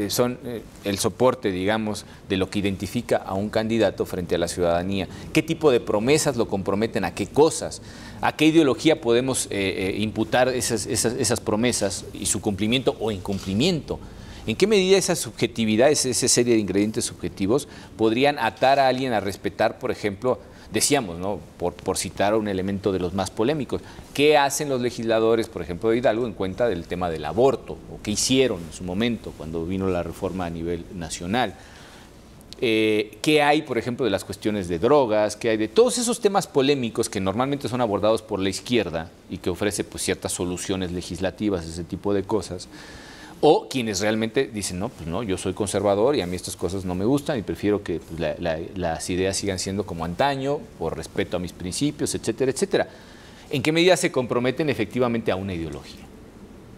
son el soporte, digamos, de lo que identifica a un candidato frente a la ciudadanía? ¿Qué tipo de promesas lo comprometen a qué cosas? ¿A qué ideología podemos imputar esas promesas y su cumplimiento o incumplimiento? ¿En qué medida esa subjetividad, esa serie de ingredientes subjetivos podrían atar a alguien a respetar, por ejemplo, decíamos, ¿no?, por citar un elemento de los más polémicos, ¿qué hacen los legisladores, por ejemplo, de Hidalgo en cuenta del tema del aborto? ¿O qué hicieron en su momento cuando vino la reforma a nivel nacional? ¿Qué hay, por ejemplo, de las cuestiones de drogas? ¿Qué hay de todos esos temas polémicos que normalmente son abordados por la izquierda y que ofrece pues, ciertas soluciones legislativas, ese tipo de cosas? O quienes realmente dicen, no, pues no, yo soy conservador y a mí estas cosas no me gustan y prefiero que pues, las ideas sigan siendo como antaño, por respeto a mis principios, etcétera, etcétera. ¿En qué medida se comprometen efectivamente a una ideología?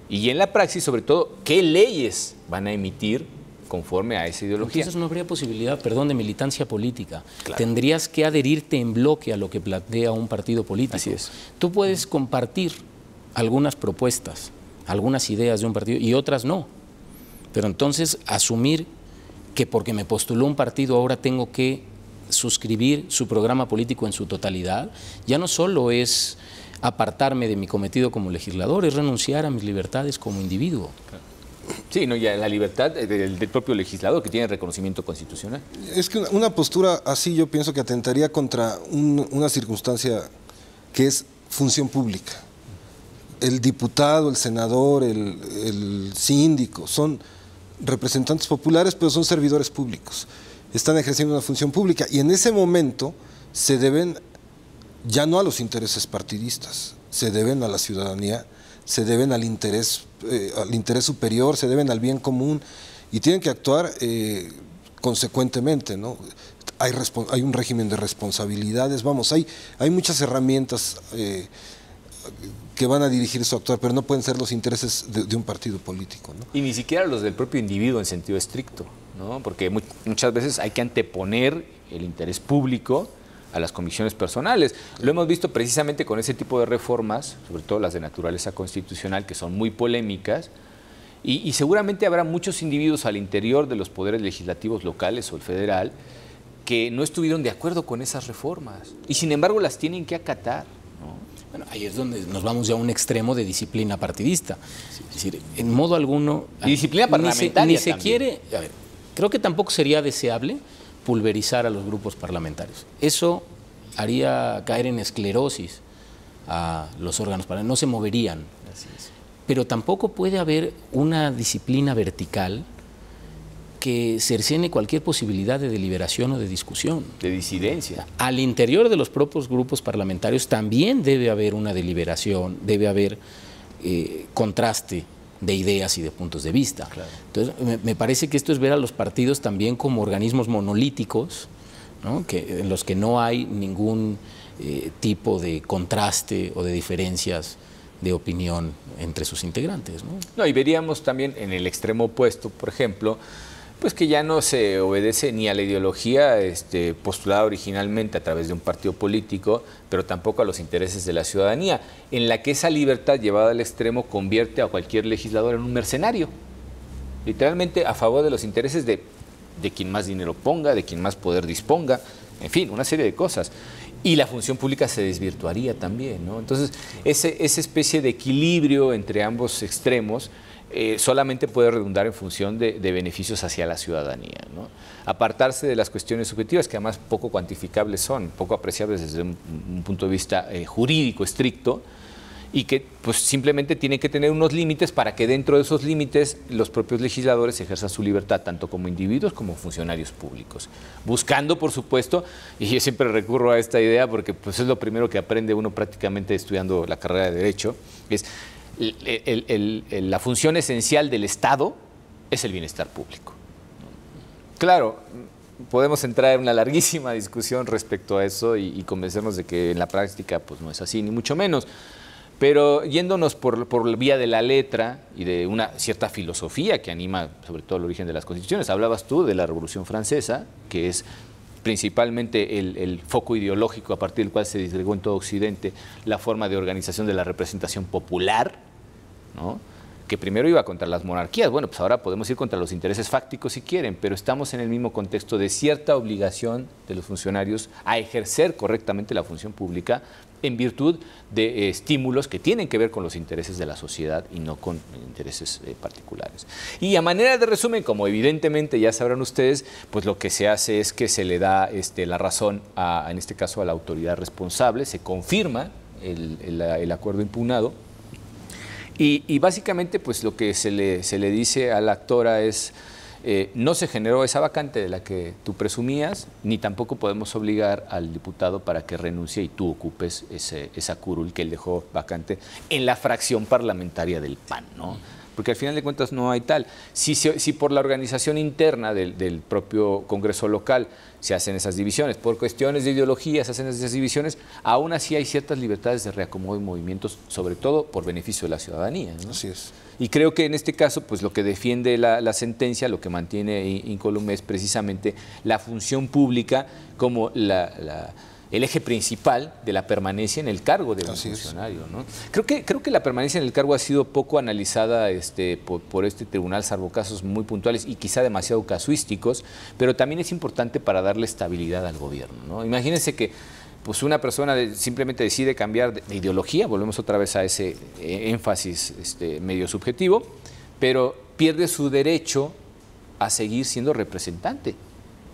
Y en la praxis, sobre todo, ¿qué leyes van a emitir conforme a esa ideología. Entonces no habría posibilidad, perdón, de militancia política. Claro. Tendrías que adherirte en bloque a lo que plantea un partido político. Así es. Tú puedes compartir algunas propuestas, algunas ideas de un partido y otras no. Pero entonces asumir que porque me postuló un partido ahora tengo que suscribir su programa político en su totalidad, ya no solo es apartarme de mi cometido como legislador, es renunciar a mis libertades como individuo. Sí, no, ya la libertad del propio legislador que tiene reconocimiento constitucional. Es que una postura así yo pienso que atentaría contra una circunstancia que es función pública. El diputado, el senador, el síndico son representantes populares, pero son servidores públicos. Están ejerciendo una función pública y en ese momento se deben ya no a los intereses partidistas, se deben a la ciudadanía, se deben al interés superior, se deben al bien común y tienen que actuar consecuentemente, ¿no? Hay un régimen de responsabilidades, vamos, hay muchas herramientas que van a dirigir su actuar, pero no pueden ser los intereses de un partido político, ¿no? Y ni siquiera los del propio individuo en sentido estricto, ¿no? Porque muchas veces hay que anteponer el interés público a las convicciones personales. Lo hemos visto precisamente con ese tipo de reformas, sobre todo las de naturaleza constitucional, que son muy polémicas, y seguramente habrá muchos individuos al interior de los poderes legislativos locales o el federal que no estuvieron de acuerdo con esas reformas, y sin embargo las tienen que acatar, ¿no? Bueno, ahí es donde nos vamos ya a un extremo de disciplina partidista. Es decir, en modo alguno... Y disciplina parlamentaria Ni se también. quiere... A ver, creo que tampoco sería deseable pulverizar a los grupos parlamentarios. Eso haría caer en esclerosis a los órganos parlamentarios, no se moverían. Así es. Pero tampoco puede haber una disciplina vertical que cercene cualquier posibilidad de deliberación o de discusión. De disidencia. Al interior de los propios grupos parlamentarios también debe haber una deliberación, debe haber contraste de ideas y de puntos de vista. Claro. Entonces, me parece que esto es ver a los partidos también como organismos monolíticos, ¿no? En los que no hay ningún tipo de contraste o de diferencias de opinión entre sus integrantes, ¿no? No, y veríamos también en el extremo opuesto, por ejemplo, pues que ya no se obedece ni a la ideología postulada originalmente a través de un partido político, pero tampoco a los intereses de la ciudadanía, en la que esa libertad llevada al extremo convierte a cualquier legislador en un mercenario, literalmente a favor de los intereses de quien más dinero ponga, de quien más poder disponga, en fin, una serie de cosas. Y la función pública se desvirtuaría también, ¿no? Entonces, esa especie de equilibrio entre ambos extremos solamente puede redundar en función de beneficios hacia la ciudadanía, ¿no? Apartarse de las cuestiones subjetivas, que además poco cuantificables son, poco apreciables desde un punto de vista jurídico estricto, y que pues simplemente tienen que tener unos límites para que dentro de esos límites los propios legisladores ejerzan su libertad tanto como individuos como funcionarios públicos, buscando por supuesto, y yo siempre recurro a esta idea porque pues es lo primero que aprende uno prácticamente estudiando la carrera de Derecho, es la función esencial del Estado es el bienestar público. Claro, podemos entrar en una larguísima discusión respecto a eso y convencernos de que en la práctica pues no es así, ni mucho menos. Pero yéndonos por vía de la letra y de una cierta filosofía que anima sobre todo el origen de las constituciones, hablabas tú de la Revolución Francesa, que es principalmente el foco ideológico a partir del cual se disgregó en todo Occidente la forma de organización de la representación popular, ¿no? Que primero iba contra las monarquías. Bueno, pues ahora podemos ir contra los intereses fácticos si quieren, pero estamos en el mismo contexto de cierta obligación de los funcionarios a ejercer correctamente la función pública en virtud de estímulos que tienen que ver con los intereses de la sociedad y no con intereses particulares. Y a manera de resumen, como evidentemente ya sabrán ustedes, pues lo que se hace es que se le da la razón, en este caso a la autoridad responsable, se confirma el acuerdo impugnado y básicamente pues lo que se le dice a la actora es no se generó esa vacante de la que tú presumías, ni tampoco podemos obligar al diputado para que renuncie y tú ocupes esa curul que él dejó vacante en la fracción parlamentaria del PAN, ¿no? porque al final de cuentas no hay tal. Si por la organización interna del propio Congreso local se hacen esas divisiones, por cuestiones de ideología se hacen esas divisiones, aún así hay ciertas libertades de reacomodo y movimientos, sobre todo por beneficio de la ciudadanía, ¿no? Así es. Y creo que en este caso, pues lo que defiende la sentencia, lo que mantiene incólume es precisamente la función pública como el eje principal de la permanencia en el cargo de un funcionario, ¿no? Creo que la permanencia en el cargo ha sido poco analizada por este tribunal, salvo casos muy puntuales y quizá demasiado casuísticos, pero también es importante para darle estabilidad al gobierno, ¿no? Imagínense que pues una persona simplemente decide cambiar de ideología, volvemos otra vez a ese énfasis medio subjetivo, pero pierde su derecho a seguir siendo representante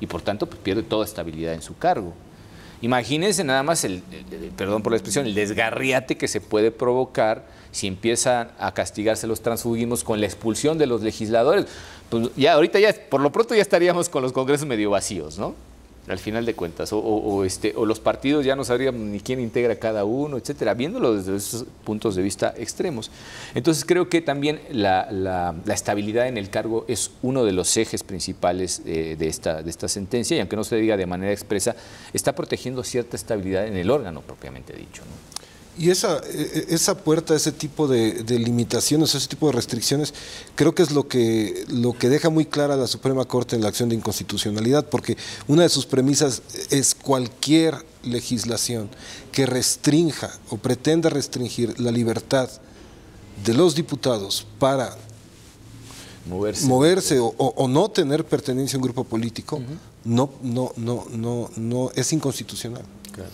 y por tanto pues, pierde toda estabilidad en su cargo. Imagínense nada más, perdón por la expresión, el desgarriate que se puede provocar si empiezan a castigarse los transfugismos con la expulsión de los legisladores. Pues ya ahorita por lo pronto ya estaríamos con los congresos medio vacíos, ¿no? Al final de cuentas, o los partidos ya no sabrían ni quién integra cada uno, etcétera, viéndolo desde esos puntos de vista extremos. Entonces creo que también la estabilidad en el cargo es uno de los ejes principales de esta sentencia, y aunque no se diga de manera expresa, está protegiendo cierta estabilidad en el órgano propiamente dicho, ¿no? Y esa puerta, ese tipo de limitaciones, ese tipo de restricciones, creo que es lo que deja muy clara la Suprema Corte en la acción de inconstitucionalidad, porque una de sus premisas es cualquier legislación que restrinja o pretenda restringir la libertad de los diputados para moverse o no tener pertenencia a un grupo político, no es inconstitucional. Claro.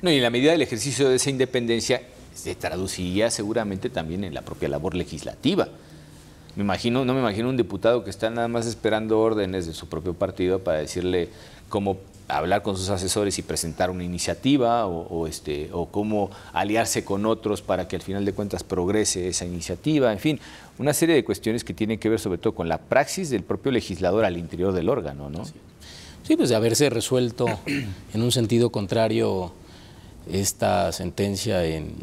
No, y en la medida del ejercicio de esa independencia se traduciría seguramente también en la propia labor legislativa. No me imagino un diputado que está nada más esperando órdenes de su propio partido para decirle cómo hablar con sus asesores y presentar una iniciativa o cómo aliarse con otros para que al final de cuentas progrese esa iniciativa. En fin, una serie de cuestiones que tienen que ver sobre todo con la praxis del propio legislador al interior del órgano, ¿no? Sí, pues de haberse resuelto en un sentido contrario esta sentencia en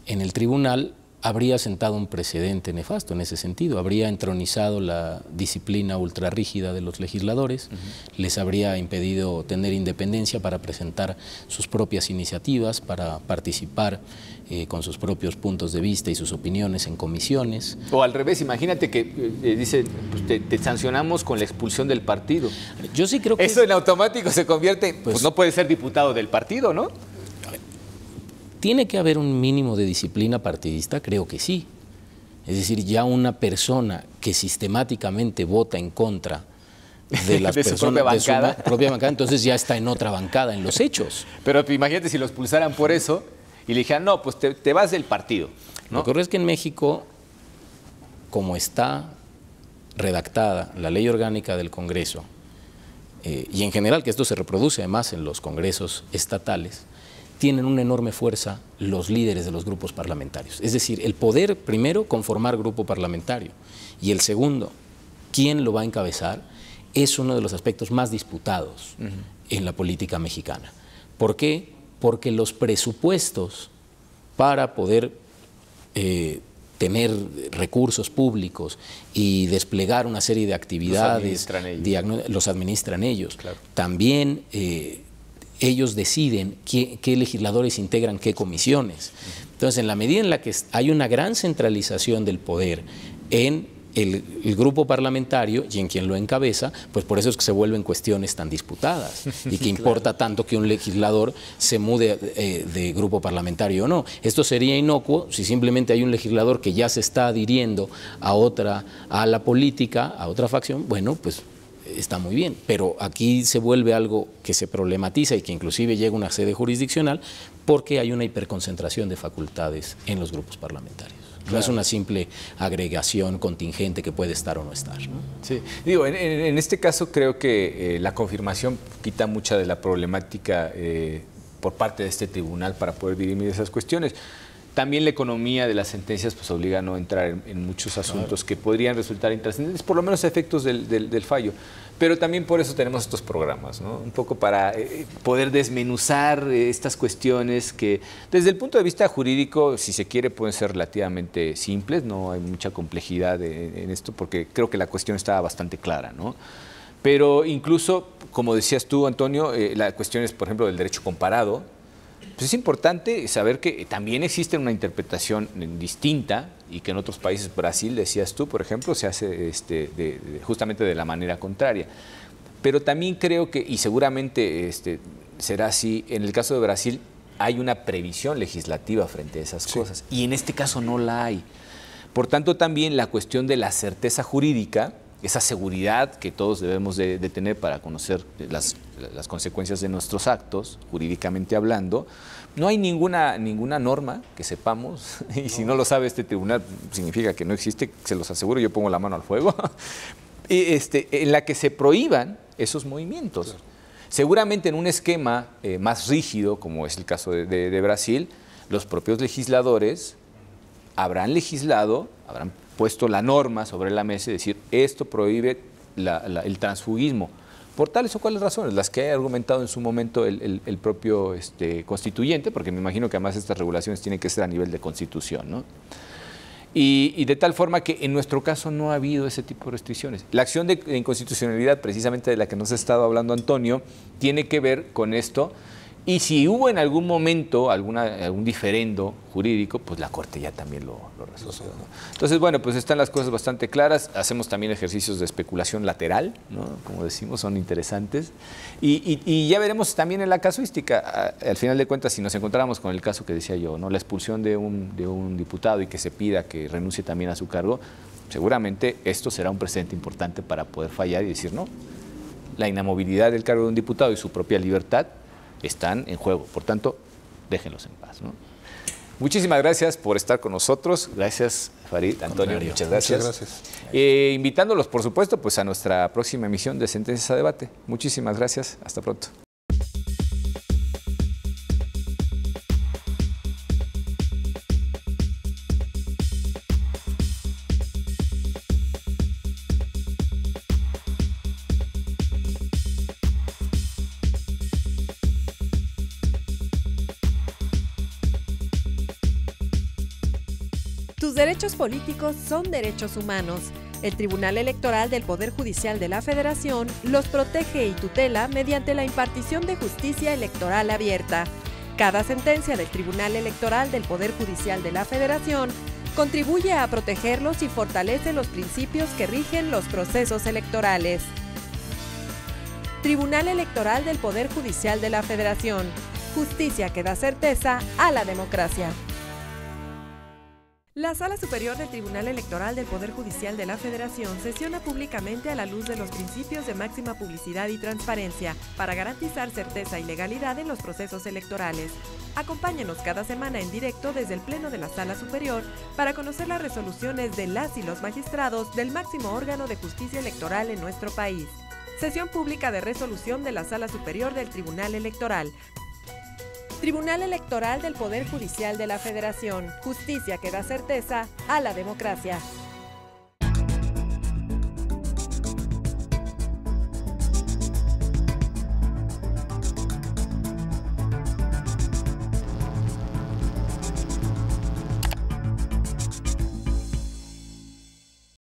el tribunal, habría sentado un precedente nefasto en ese sentido, habría entronizado la disciplina ultrarrígida de los legisladores, les habría impedido tener independencia para presentar sus propias iniciativas, para participar con sus propios puntos de vista y sus opiniones en comisiones. O al revés, imagínate que dice, pues te sancionamos con la expulsión del partido. Yo sí creo que eso en automático se convierte, pues no puede ser diputado del partido, ¿no? ¿Tiene que haber un mínimo de disciplina partidista? Creo que sí. Es decir, ya una persona que sistemáticamente vota en contra de las personas de su propia bancada, entonces ya está en otra bancada en los hechos. Pero imagínate si lo expulsaran por eso y le dijeran, no, pues te vas del partido, ¿no? Lo que ocurre es que en México, como está redactada la ley orgánica del Congreso, y en general que esto se reproduce además en los congresos estatales, tienen una enorme fuerza los líderes de los grupos parlamentarios. Es decir, el poder, primero, conformar grupo parlamentario, y el segundo, quién lo va a encabezar, es uno de los aspectos más disputados en la política mexicana. ¿Por qué? Porque los presupuestos para poder tener recursos públicos y desplegar una serie de actividades, los administran ellos. Claro. También ellos deciden qué legisladores integran qué comisiones. Entonces, en la medida en la que hay una gran centralización del poder en el grupo parlamentario y en quien lo encabeza, pues por eso es que se vuelven cuestiones tan disputadas y que importa tanto que un legislador se mude de grupo parlamentario o no. Esto sería inocuo si simplemente hay un legislador que ya se está adhiriendo a la política, a otra facción, bueno, pues está muy bien, pero aquí se vuelve algo que se problematiza y que inclusive llega a una sede jurisdiccional porque hay una hiperconcentración de facultades en los grupos parlamentarios. Claro. No es una simple agregación contingente que puede estar o no estar, ¿no? Sí, digo, en este caso creo que la confirmación quita mucha de la problemática por parte de este tribunal para poder dirimir esas cuestiones. también la economía de las sentencias pues obliga a no entrar en muchos asuntos que podrían resultar intrascendentes, por lo menos a efectos del fallo. Pero también por eso tenemos estos programas, ¿no? Un poco para poder desmenuzar estas cuestiones que desde el punto de vista jurídico, si se quiere, pueden ser relativamente simples, no hay mucha complejidad en esto porque creo que la cuestión está bastante clara, ¿no? Pero incluso, como decías tú, Antonio, la cuestión es, por ejemplo, del derecho comparado. Pues es importante saber que también existe una interpretación distinta y que en otros países, Brasil, decías tú, por ejemplo, se hace justamente de la manera contraria. Pero también creo que, y seguramente será así, en el caso de Brasil hay una previsión legislativa frente a esas cosas y en este caso no la hay. Por tanto, también la cuestión de la certeza jurídica, esa seguridad que todos debemos de tener para conocer las consecuencias de nuestros actos, jurídicamente hablando, no hay ninguna norma que sepamos, y si no lo sabe este tribunal, significa que no existe, se los aseguro, yo pongo la mano al fuego, en la que se prohíban esos movimientos. Seguramente en un esquema más rígido, como es el caso de Brasil, los propios legisladores habrán legislado, habrán puesto la norma sobre la mesa y decir, esto prohíbe el transfugismo, por tales o cuales razones, las que ha argumentado en su momento el propio constituyente, porque me imagino que además estas regulaciones tienen que ser a nivel de constitución, ¿no? Y de tal forma que en nuestro caso no ha habido ese tipo de restricciones. La acción de inconstitucionalidad, precisamente de la que nos ha estado hablando Antonio, tiene que ver con esto. Y si hubo en algún momento algún diferendo jurídico, pues la Corte ya también lo resolvió, ¿no? Entonces, bueno, pues están las cosas bastante claras. Hacemos también ejercicios de especulación lateral, ¿no? Como decimos, son interesantes. Y ya veremos también en la casuística, al final de cuentas, si nos encontramos con el caso que decía yo, ¿no? La expulsión de un diputado y que se pida que renuncie también a su cargo, seguramente esto será un precedente importante para poder fallar y decir, no, la inamovilidad del cargo de un diputado y su propia libertad están en juego. Por tanto, déjenlos en paz, ¿no? Muchísimas gracias por estar con nosotros. Gracias, Farid, Antonio, muchas gracias. Muchas gracias. Invitándolos, por supuesto, pues a nuestra próxima emisión de Sentencias a Debate. Muchísimas gracias. Hasta pronto. Tus derechos políticos son derechos humanos. El Tribunal Electoral del Poder Judicial de la Federación los protege y tutela mediante la impartición de justicia electoral abierta. Cada sentencia del Tribunal Electoral del Poder Judicial de la Federación contribuye a protegerlos y fortalece los principios que rigen los procesos electorales. Tribunal Electoral del Poder Judicial de la Federación. Justicia que da certeza a la democracia. La Sala Superior del Tribunal Electoral del Poder Judicial de la Federación sesiona públicamente a la luz de los principios de máxima publicidad y transparencia para garantizar certeza y legalidad en los procesos electorales. Acompáñenos cada semana en directo desde el Pleno de la Sala Superior para conocer las resoluciones de las y los magistrados del máximo órgano de justicia electoral en nuestro país. Sesión pública de resolución de la Sala Superior del Tribunal Electoral. Tribunal Electoral del Poder Judicial de la Federación. Justicia que da certeza a la democracia.